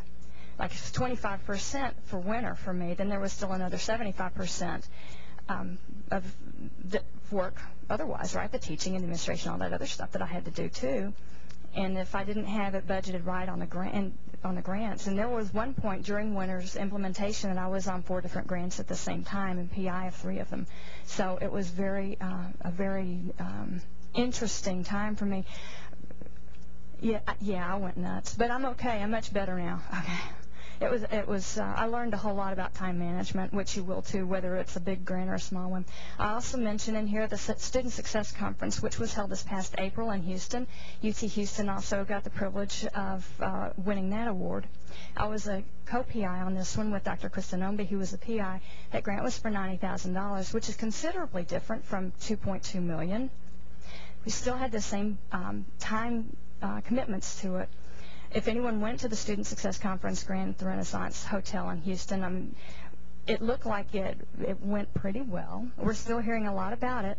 Like if it's 25% for winter for me, then there was still another 75% of the work otherwise, right? The teaching and administration, all that other stuff that I had to do too. And if I didn't have it budgeted right on the grants, and there was one point during winter's implementation that I was on 4 different grants at the same time, and PI of 3 of them. So it was a very interesting time for me. Yeah, I went nuts, but I'm okay. I'm much better now. Okay. It was. I learned a whole lot about time management, which you will too, whether it's a big grant or a small one. I also mentioned in here the Student Success Conference, which was held this past April in Houston. UT Houston also got the privilege of winning that award. I was a co-PI on this one with Dr. Kristen Omby, who was the PI. That grant was for $90,000, which is considerably different from $2.2 million. We still had the same time commitments to it. If anyone went to the Student Success Conference grant at the Renaissance Hotel in Houston, it looked like it went pretty well. We're still hearing a lot about it,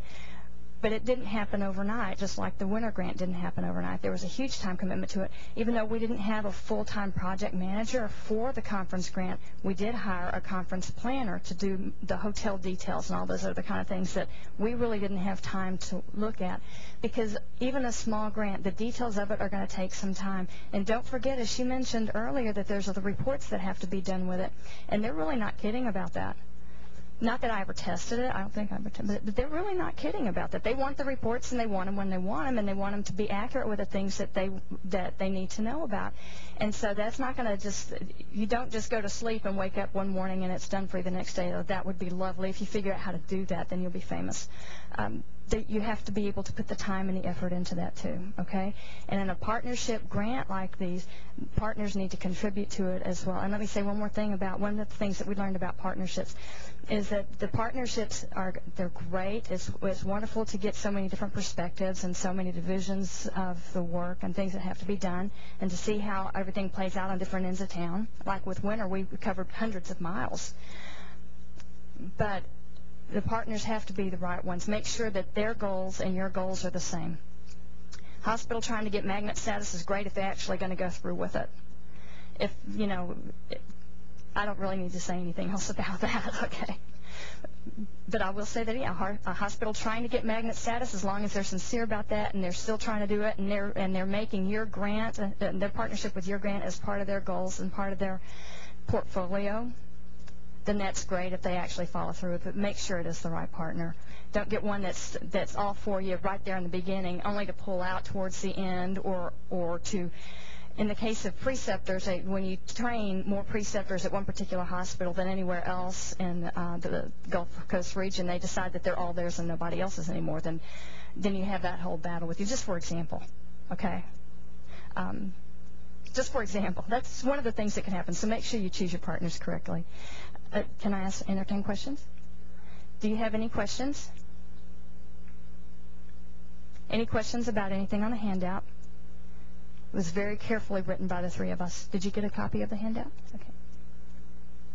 but it didn't happen overnight, just like the winter grant didn't happen overnight. There was a huge time commitment to it. Even though we didn't have a full-time project manager for the conference grant, we did hire a conference planner to do the hotel details and all those other kind of things that we really didn't have time to look at, because even a small grant, the details of it are going to take some time. And don't forget, as she mentioned earlier, that there's the reports that have to be done with it, and they're really not kidding about that. Not that I ever tested it. I don't think I ever tested it. But they're really not kidding about that. They want the reports, and they want them when they want them, and they want them to be accurate with the things that they need to know about. And so that's not going to just, you don't just go to sleep and wake up one morning and it's done for you the next day. That would be lovely. If you figure out how to do that, then you'll be famous. You have to be able to put the time and the effort into that too, okay? And in a partnership grant like these, partners need to contribute to it as well. And let me say one more thing about one of the things that we learned about partnerships is that the partnerships they're great. It's wonderful to get so many different perspectives and so many divisions of the work and things that have to be done, and to see how everything plays out on different ends of town. Like with winter, we covered hundreds of miles. But the partners have to be the right ones. Make sure that their goals and your goals are the same. Hospital trying to get magnet status is great if they're actually going to go through with it. If, I don't really need to say anything else about that, okay? But I will say that, yeah, a hospital trying to get magnet status, as long as they're sincere about that and they're still trying to do it, and they're making your grant, their partnership with your grant as part of their goals and part of their portfolio, then that's great if they actually follow through with it. Make sure it is the right partner. Don't get one that's all for you right there in the beginning, only to pull out towards the end, or to, in the case of preceptors, when you train more preceptors at one particular hospital than anywhere else in the Gulf Coast region, they decide that they're all theirs and nobody else's anymore, then you have that whole battle with you, just for example, okay? Just for example. That's one of the things that can happen, so make sure you choose your partners correctly. Can I entertain questions? Do you have any questions? Any questions about anything on the handout? It was very carefully written by the 3 of us. Did you get a copy of the handout?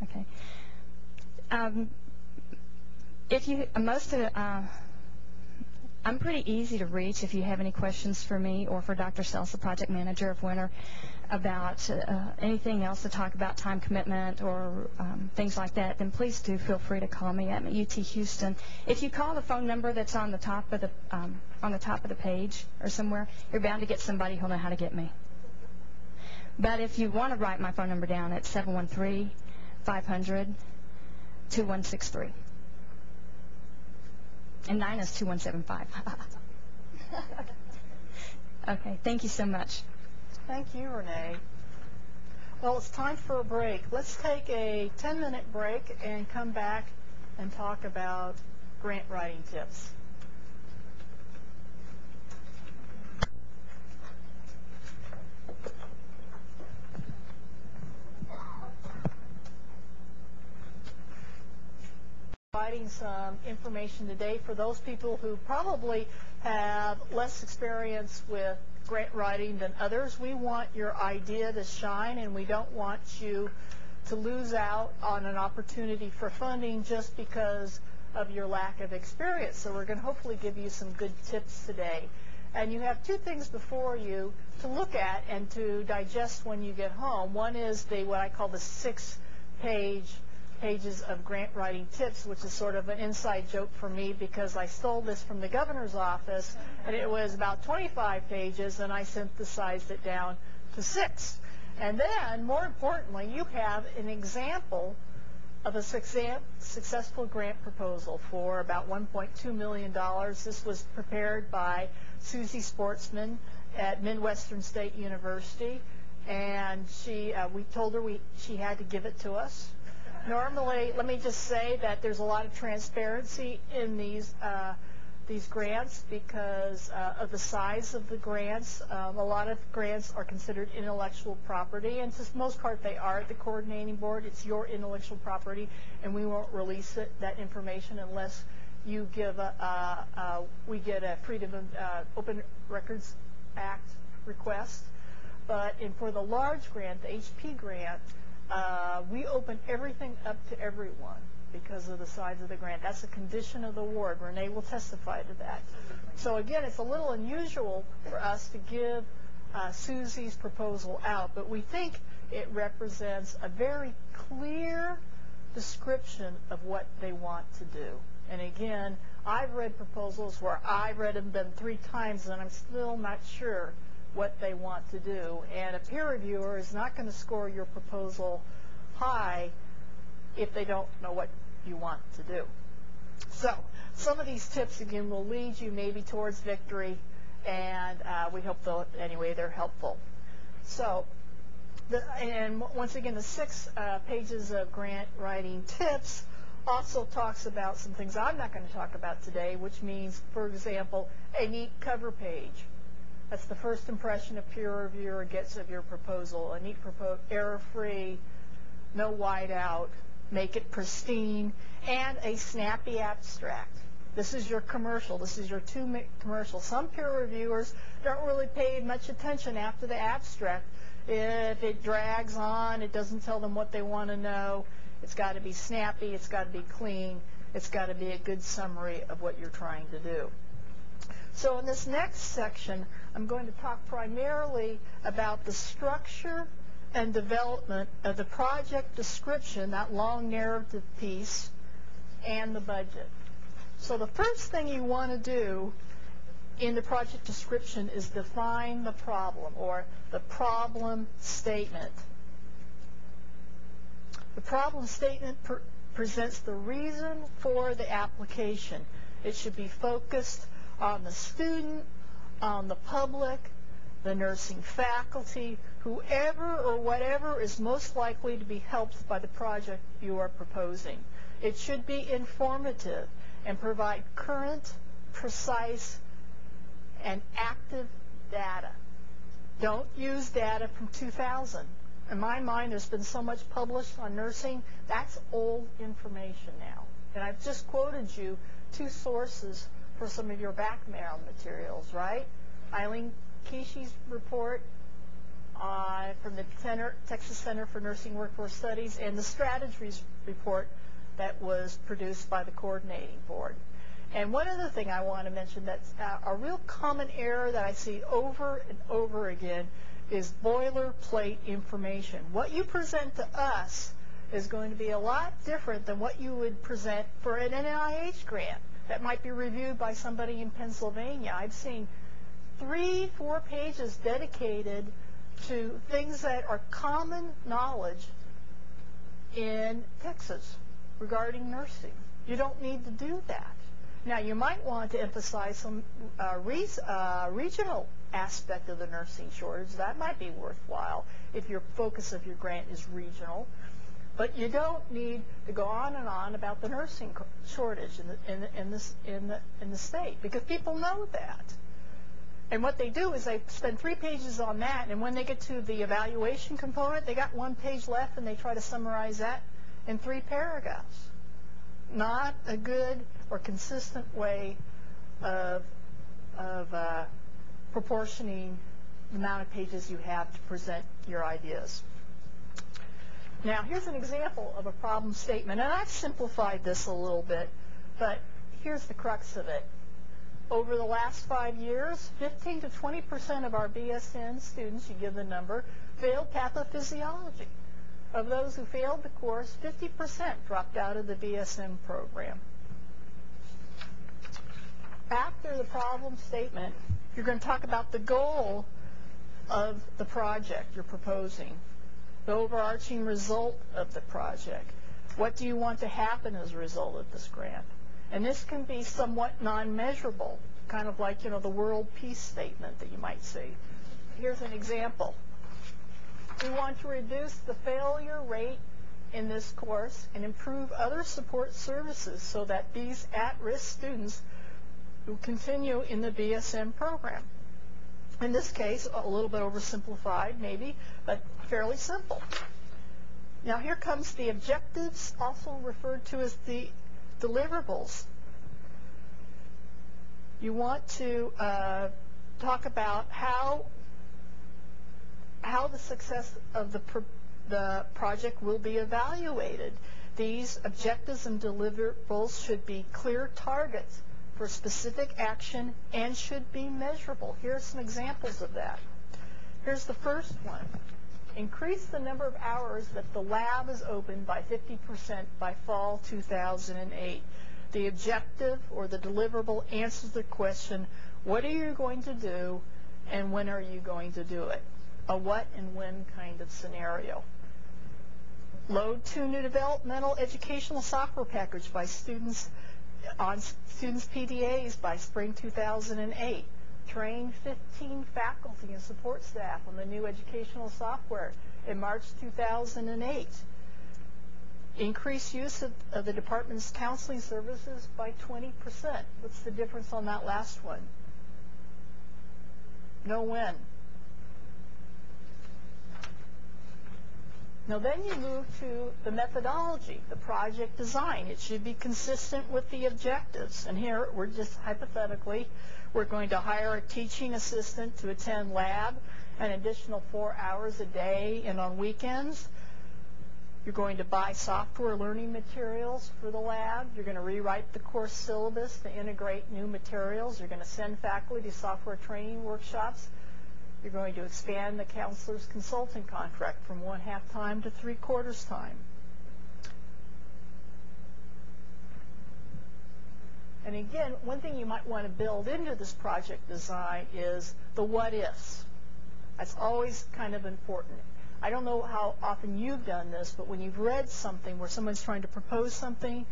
Okay. I'm pretty easy to reach if you have any questions for me or for Dr. Sells, the project manager of winter, about anything else to talk about, time commitment or things like that, then please do feel free to call me at UT Houston. If you call the phone number that's on the top of the page or somewhere, you're bound to get somebody who'll know how to get me. But if you want to write my phone number down, it's 713-500-2163. And 9 is 2175. Okay, thank you so much. Thank you, Renee. Well, it's time for a break. Let's take a 10-minute break and come back and talk about grant writing tips. providing some information today for those people who probably have less experience with grant writing than others. We want your idea to shine, and we don't want you to lose out on an opportunity for funding just because of your lack of experience. So we're going to hopefully give you some good tips today. And you have two things before you to look at and to digest when you get home. One is what I call the 6 pages of grant writing tips, which is sort of an inside joke for me because I stole this from the governor's office, and it was about 25 pages, and I synthesized it down to 6. And then, more importantly, you have an example of a successful grant proposal for about $1.2 million. This was prepared by Susie Sportsman at Midwestern State University, and we told her she had to give it to us. Normally, let me just say that there's a lot of transparency in these grants because of the size of the grants. A lot of grants are considered intellectual property, and for the most part they are at the coordinating board. It's your intellectual property, and we won't release that information unless you give we get a Freedom of Open Records Act request. But for the large grant, the HP grant, we open everything up to everyone because of the size of the grant. That's a condition of the award. Renee will testify to that. So again, it's a little unusual for us to give Susie's proposal out, but we think it represents a very clear description of what they want to do. And again, I've read proposals where I've read them 3 times and I'm still not sure what they want to do. And a peer reviewer is not going to score your proposal high if they don't know what you want to do. So some of these tips, again, will lead you maybe towards victory, and we hope, anyway, they're helpful. So, and once again, the 6 pages of grant writing tips also talks about some things I'm not going to talk about today, which means, for example, a neat cover page. That's the first impression a peer reviewer gets of your proposal. A neat error-free, no whiteout, make it pristine, and a snappy abstract. This is your commercial. This is your 2-minute commercial. Some peer reviewers don't really pay much attention after the abstract. If it drags on, it doesn't tell them what they want to know. It's got to be snappy. It's got to be clean. It's got to be a good summary of what you're trying to do. So in this next section, I'm going to talk primarily about the structure and development of the project description, that long narrative piece, and the budget. So the first thing you want to do in the project description is define the problem, or the problem statement. The problem statement presents the reason for the application. It should be focused on the student, on the public, the nursing faculty, whoever or whatever is most likely to be helped by the project you are proposing. It should be informative and provide current, precise, and active data. Don't use data from 2000. In my mind, there's been so much published on nursing, that's old information now. And I've just quoted you 2 sources for some of your background materials, right? Eileen Kishi's report from the Texas Center for Nursing Workforce Studies, and the strategies report that was produced by the coordinating board. And one other thing I want to mention that's a real common error that I see over and over again is boilerplate information. What you present to us is going to be a lot different than what you would present for an NIH grant that might be reviewed by somebody in Pennsylvania. I've seen 3-4 pages dedicated to things that are common knowledge in Texas regarding nursing. You don't need to do that. Now, you might want to emphasize some regional aspect of the nursing shortage. That might be worthwhile if your focus of your grant is regional. But you don't need to go on and on about the nursing shortage in the state, because people know that. And what they do is they spend 3 pages on that, and when they get to the evaluation component, they got 1 page left, and they try to summarize that in 3 paragraphs. not a good or consistent way of proportioning the amount of pages you have to present your ideas. Now, here's an example of a problem statement, and I've simplified this a little bit, but here's the crux of it. Over the last 5 years, 15 to 20% of our BSN students, you give the number, failed pathophysiology. Of those who failed the course, 50% dropped out of the BSN program. After the problem statement, you're going to talk about the goal of the project you're proposing, the overarching result of the project. What do you want to happen as a result of this grant? And this can be somewhat non-measurable, kind of like, the world peace statement that you might see. Here's an example. We want to reduce the failure rate in this course and improve other support services so that these at-risk students will continue in the BSN program. In this case, a little bit oversimplified maybe, but fairly simple. Now here comes the objectives, also referred to as the deliverables. You want to talk about how the success of the project will be evaluated. These objectives and deliverables should be clear targets for specific action and should be measurable. Here are some examples of that. Here's the first one. Increase the number of hours that the lab is open by 50% by fall 2008. The objective or the deliverable answers the question, what are you going to do and when are you going to do it? A what and when kind of scenario. Load 2 new developmental educational software package by students on students' PDAs by spring 2008. Train 15 faculty and support staff on the new educational software in March 2008. Increase use of the department's counseling services by 20%. What's the difference on that last one? Know when. Now then you move to the methodology, the project design. It should be consistent with the objectives. And here we're just hypothetically, we're going to hire a teaching assistant to attend lab an additional 4 hours a day and on weekends. You're going to buy software learning materials for the lab. You're going to rewrite the course syllabus to integrate new materials. You're going to send faculty to software training workshops. You're going to expand the counselor's consulting contract from 1/2 time to 3/4 time. And again, one thing you might want to build into this project design is the what ifs. That's always kind of important. I don't know how often you've done this, but when you've read something where someone's trying to propose something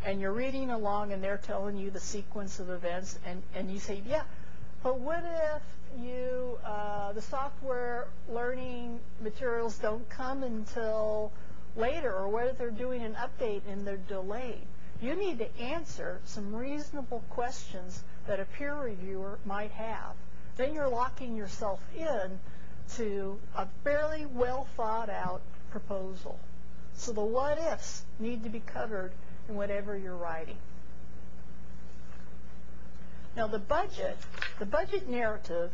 and you're reading along and they're telling you the sequence of events and you say, yeah, but what if the software learning materials don't come until later, or what if they're doing an update and they're delayed? You need to answer some reasonable questions that a peer reviewer might have. Then you're locking yourself in to a fairly well thought out proposal. So the what ifs need to be covered in whatever you're writing. Now the budget narrative,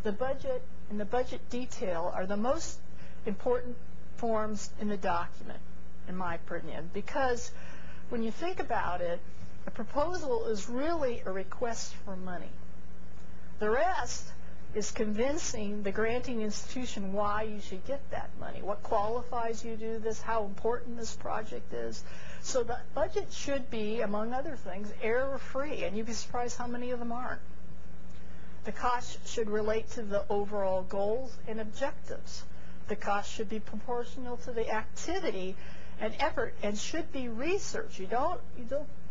the budget and the budget detail are the most important forms in the document, in my opinion, because when you think about it, a proposal is really a request for money. The rest is convincing the granting institution why you should get that money, what qualifies you to do this, how important this project is. So the budget should be, among other things, error-free, and you'd be surprised how many of them aren't. The cost should relate to the overall goals and objectives. The cost should be proportional to the activity and effort, and should be research. You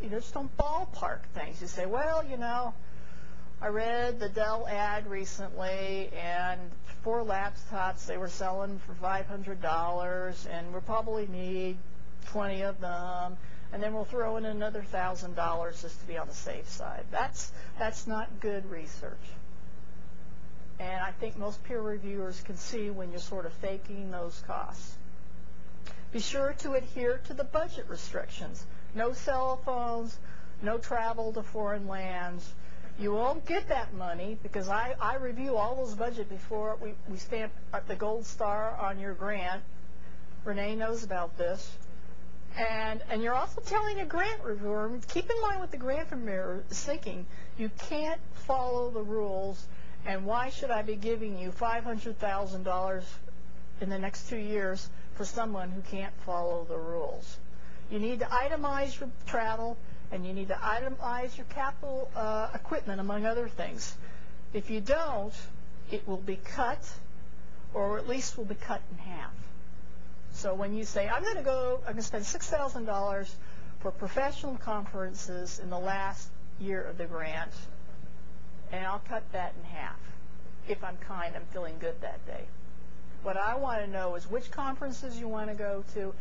just don't ballpark things. You say, well, I read the Dell ad recently, and 4 laptops they were selling for $500, and we'll probably need 20 of them, and then we'll throw in another $1,000 just to be on the safe side. That's not good research. And I think most peer reviewers can see when you're sort of faking those costs. Be sure to adhere to the budget restrictions. No cell phones, no travel to foreign lands. You won't get that money because I review all those budgets before we stamp the gold star on your grant. Renee knows about this. And you're also telling a grant reviewer, keep in mind what the grant reviewer is thinking. You can't follow the rules, and why should I be giving you $500,000 in the next 2 years for someone who can't follow the rules? You need to itemize your travel, and you need to itemize your capital equipment, among other things. If you don't, it will be cut, or at least will be cut in half. So when you say, I'm going to spend $6,000 for professional conferences in the last year of the grant, and I'll cut that in half. If I'm kind, I'm feeling good that day. What I want to know is which conferences you want to go to,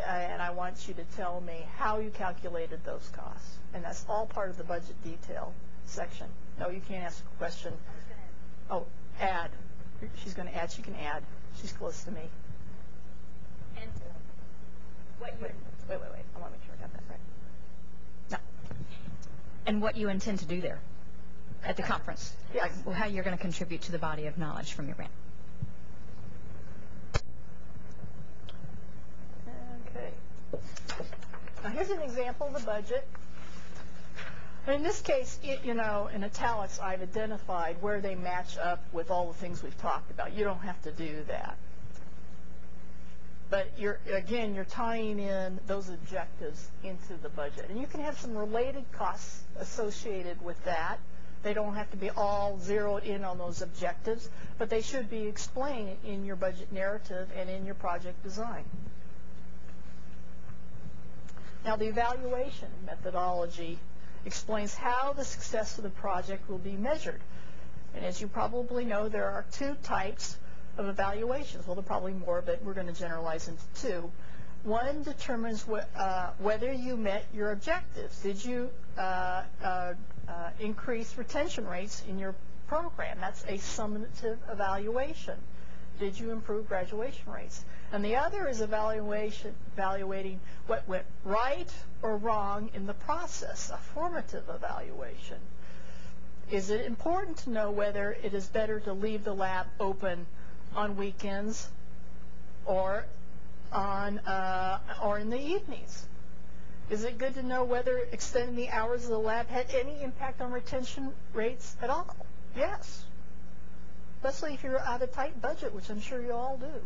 and I want you to tell me how you calculated those costs. And that's all part of the budget detail section. No, you can't ask a question. Oh, add. She's going to add. She can add. She's close to me. And what you Wait. I want to make sure I got that right. No. and what you intend to do there at the conference. Yes. Like, how you're going to contribute to the body of knowledge from your grant. Okay. Now here's an example of the budget. In this case, in italics, I've identified where they match up with all the things we've talked about. You don't have to do that. But you're tying in those objectives into the budget. And you can have some related costs associated with that. They don't have to be all zeroed in on those objectives, but they should be explained in your budget narrative and in your project design. Now, the evaluation methodology explains how the success of the project will be measured. And as you probably know, there are two types of evaluations. Well, there are probably more, but we're going to generalize into two. One determines whether you met your objectives. Did you increase retention rates in your program? That's a summative evaluation. Did you improve graduation rates? And the other is evaluating what went right or wrong in the process, a formative evaluation. Is it important to know whether it is better to leave the lab open on weekends or in the evenings? Is it good to know whether extending the hours of the lab had any impact on retention rates at all? Yes. Especially if you're out of tight budget, which I'm sure you all do.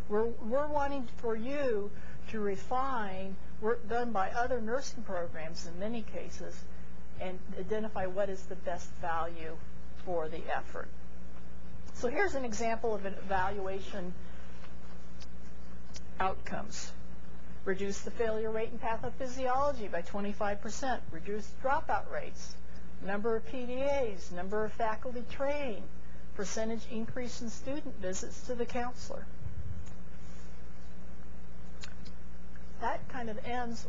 We're wanting for you to refine work done by other nursing programs in many cases and identify what is the best value for the effort. So here's an example of an evaluation outcomes. Reduce the failure rate in pathophysiology by 25%. Reduce dropout rates. Number of PDAs. Number of faculty trained. Percentage increase in student visits to the counselor. That kind of ends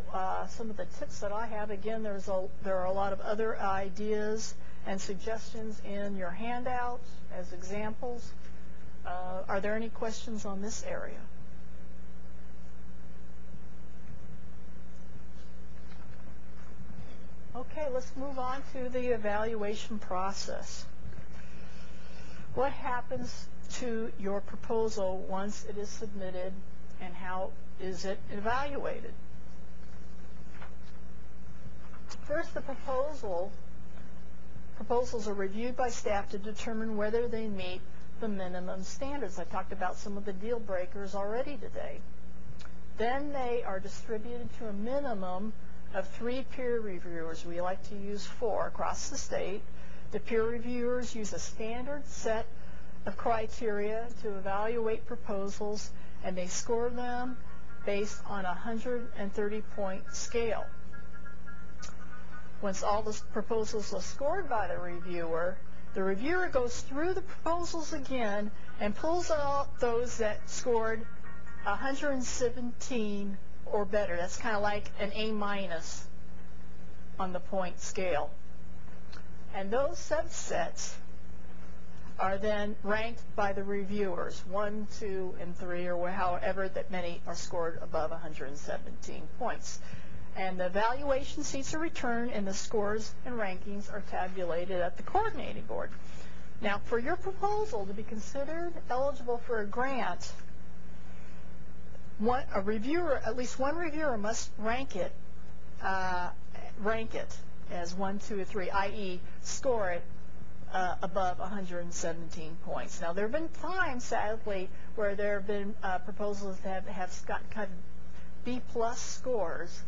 some of the tips that I have. Again, there are a lot of other ideas and suggestions in your handouts as examples. Are there any questions on this area? Okay, let's move on to the evaluation process. What happens to your proposal once it is submitted, and how is it evaluated? First, the proposals are reviewed by staff to determine whether they meet the minimum standards. I talked about some of the deal breakers already today. Then they are distributed to a minimum of 3 peer reviewers. We like to use 4 across the state. The peer reviewers use a standard set of criteria to evaluate proposals, and they score them based on a 130-point scale. Once all the proposals are scored by the reviewer goes through the proposals again and pulls out those that scored 117 or better. That's kind of like an A- on the point scale. And those subsets are then ranked by the reviewers, 1, 2, and 3, or however that many are scored above 117 points. And the evaluation seats are returned, and the scores and rankings are tabulated at the coordinating board. Now, for your proposal to be considered eligible for a grant, at least one reviewer must rank it as 1, 2, or 3, i.e., score it above 117 points. Now, there have been times, sadly, where there have been proposals that have gotten kind of B-plus scores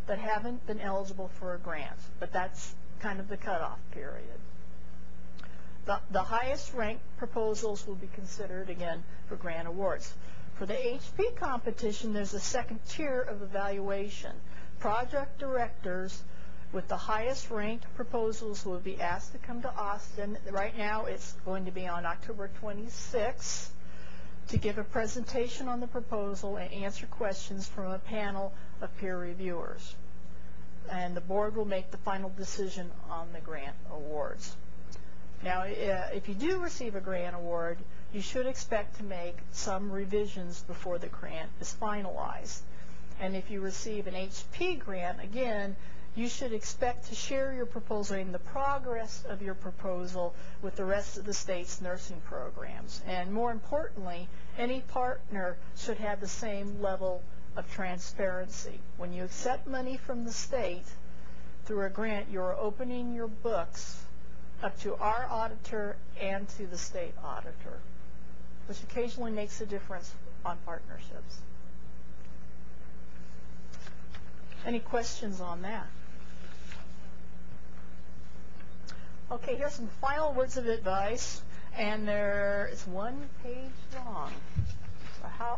that haven't been eligible for a grant, but that's kind of the cutoff period. The highest ranked proposals will be considered, again, for grant awards. For the HP competition, there's a second tier of evaluation. Project directors with the highest ranked proposals will be asked to come to Austin. Right now, it's going to be on October 26th to give a presentation on the proposal and answer questions from a panel of peer reviewers. And the board will make the final decision on the grant awards. Now, if you do receive a grant award, you should expect to make some revisions before the grant is finalized. And if you receive an HP grant, again, you should expect to share your proposal and the progress of your proposal with the rest of the state's nursing programs. And more importantly, any partner should have the same level of transparency. When you accept money from the state through a grant, you're opening your books up to our auditor and to the state auditor, which occasionally makes a difference on partnerships. Any questions on that? Okay, here's some final words of advice, and it's 1 page long. So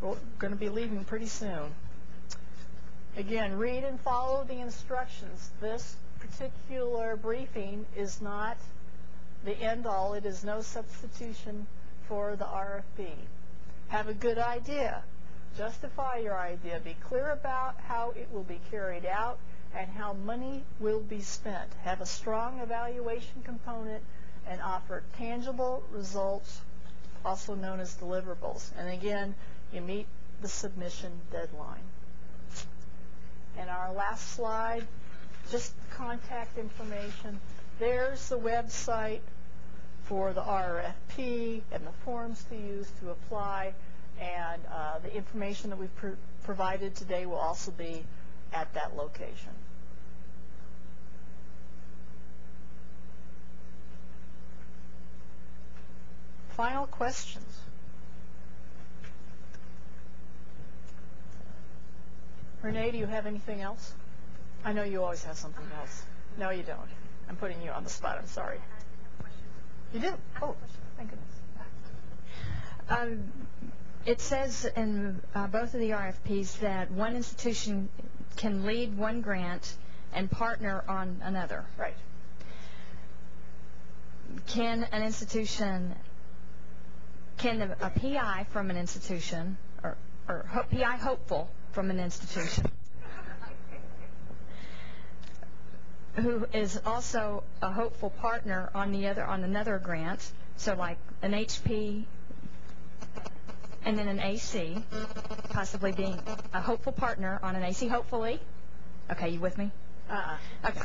we're going to be leaving pretty soon. Again, read and follow the instructions. This particular briefing is not the end-all. It is no substitution for the RFP. Have a good idea. Justify your idea. Be clear about how it will be carried out and how money will be spent. Have a strong evaluation component and offer tangible results, also known as deliverables. And again, you meet the submission deadline. And our last slide, just contact information. There's the website for the RFP and the forms to use to apply. And the information that we've provided today will also be at that location. Final questions? Renee, do you have anything else? I know you always have something else. No, you don't. I'm putting you on the spot. I'm sorry. You do? Oh, thank goodness. It says in both of the RFPs that one institution can lead one grant and partner on another. Right. Can a PI from an institution, or PI hopeful from an institution, who is also a hopeful partner on another grant, so like an HP and then an AC, possibly being a hopeful partner on an AC, hopefully. Okay, you with me? Okay.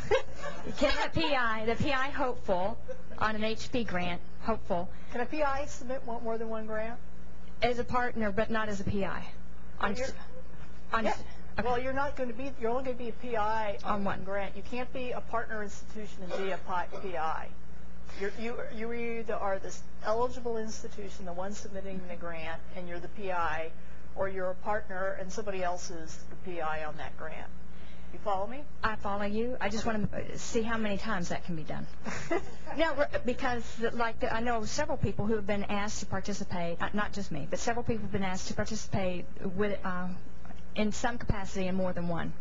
Can the PI hopeful on an HP grant, hopeful, Can a PI submit more than one grant? as a partner but not as a PI? Yeah. Okay. Well, you're only going to be a PI on one grant. You can't be a partner institution and be a PI. You either are this eligible institution, the one submitting the grant, and you're the PI, or you're a partner and somebody else is the PI on that grant. You follow me? I follow you. I just want to see how many times that can be done. No, because I know several people who have been asked to participate, not just me, but several people have been asked to participate with in some capacity in more than one.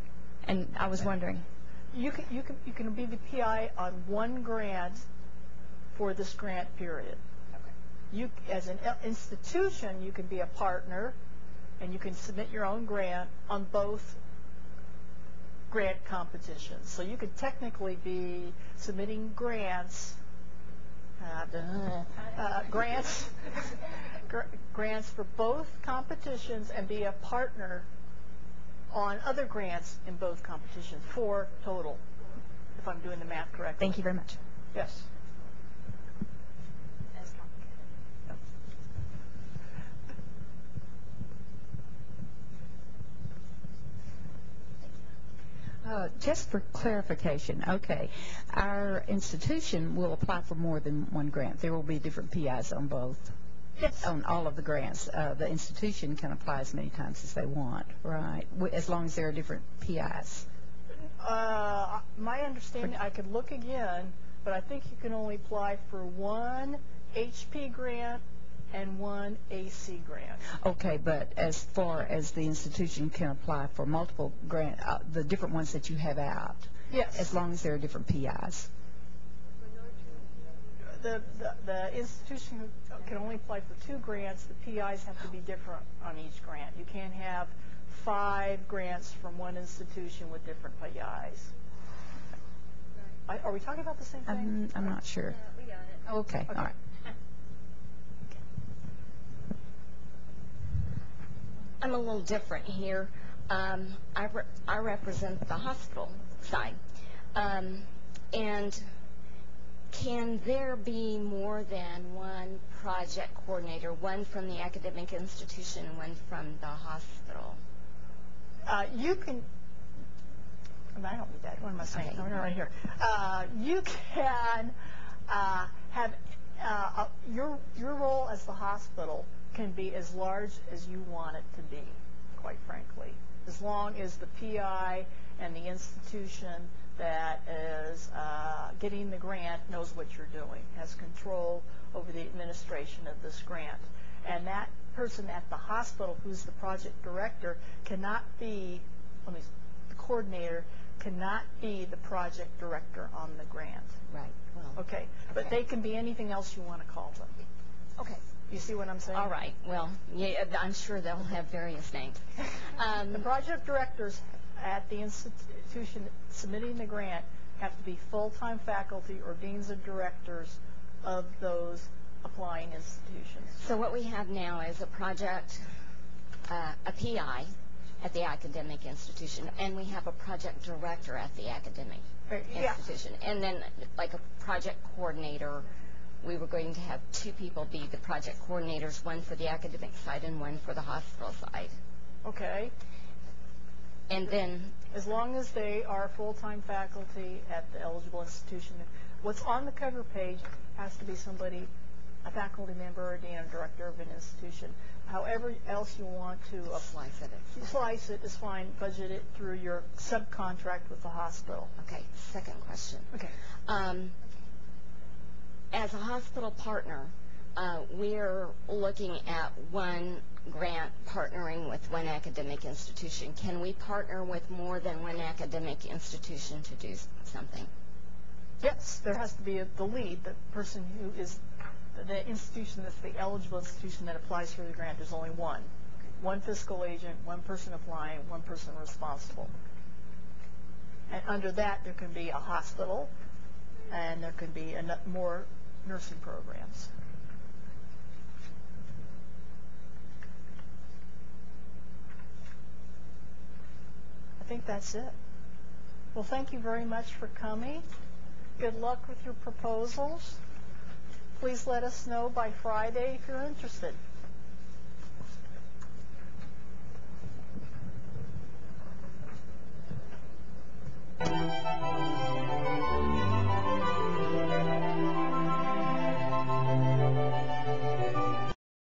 And I was wondering. You can be the PI on one grant for this grant period. You, as an institution, you can be a partner, and you can submit your own grant on both grant competitions. So you could technically be submitting grants grants for both competitions and be a partner on other grants in both competitions, 4 total, if I'm doing the math correctly. Thank you very much. Yes. Just for clarification, okay, our institution will apply for more than one grant. There will be different PIs on both, Yes. on all of the grants. The institution can apply as many times as they want, right? As long as there are different PIs. My understanding, I could look again, but I think you can only apply for 1 HP grant and 1 AC grant. Okay, but as far as the institution can apply for multiple grant, the different ones that you have out, Yes. as long as there are different PIs. The institution can only apply for 2 grants. The PIs have to be different on each grant. You can't have 5 grants from one institution with different PIs. Are we talking about the same thing? I'm not sure. We got it. Okay, all right. I'm a little different here. I represent the hospital side. And can there be more than one project coordinator, one from the academic institution and one from the hospital? You can. I don't need that. What am I saying? Okay. No, right here. You can have your role as the hospital can be as large as you want it to be, quite frankly, as long as the PI and the institution that is getting the grant knows what you're doing, has control over the administration of this grant. And that person at the hospital who's the project director cannot be, the coordinator cannot be the project director on the grant. Right. Well, Okay. But they can be anything else you want to call them. okay. You see what I'm saying? All right. Well, yeah, I'm sure they'll have various names. The project directors at the institution submitting the grant have to be full-time faculty or deans and directors of those applying institutions. So what we have now is a project, a PI at the academic institution, and we have a project director at the academic Yeah. institution. And then like a project coordinator, we were going to have 2 people be the project coordinators, one for the academic side and one for the hospital side. Okay. And then, As long as they are full-time faculty at the eligible institution. What's on the cover page has to be somebody, a faculty member or dean or director of an institution. However else you want to slice it is fine. Budget it through your subcontract with the hospital. okay, second question. Okay. As a hospital partner, we're looking at one grant partnering with one academic institution. Can we partner with more than one academic institution to do something? Yes, there has to be the lead, the person who is the institution that's the eligible institution that applies for the grant. There's only one. One fiscal agent, one person applying, one person responsible. And under that, there can be a hospital, and there can be more nursing programs. I think that's it. Well, thank you very much for coming. Good luck with your proposals. Please let us know by Friday if you're interested.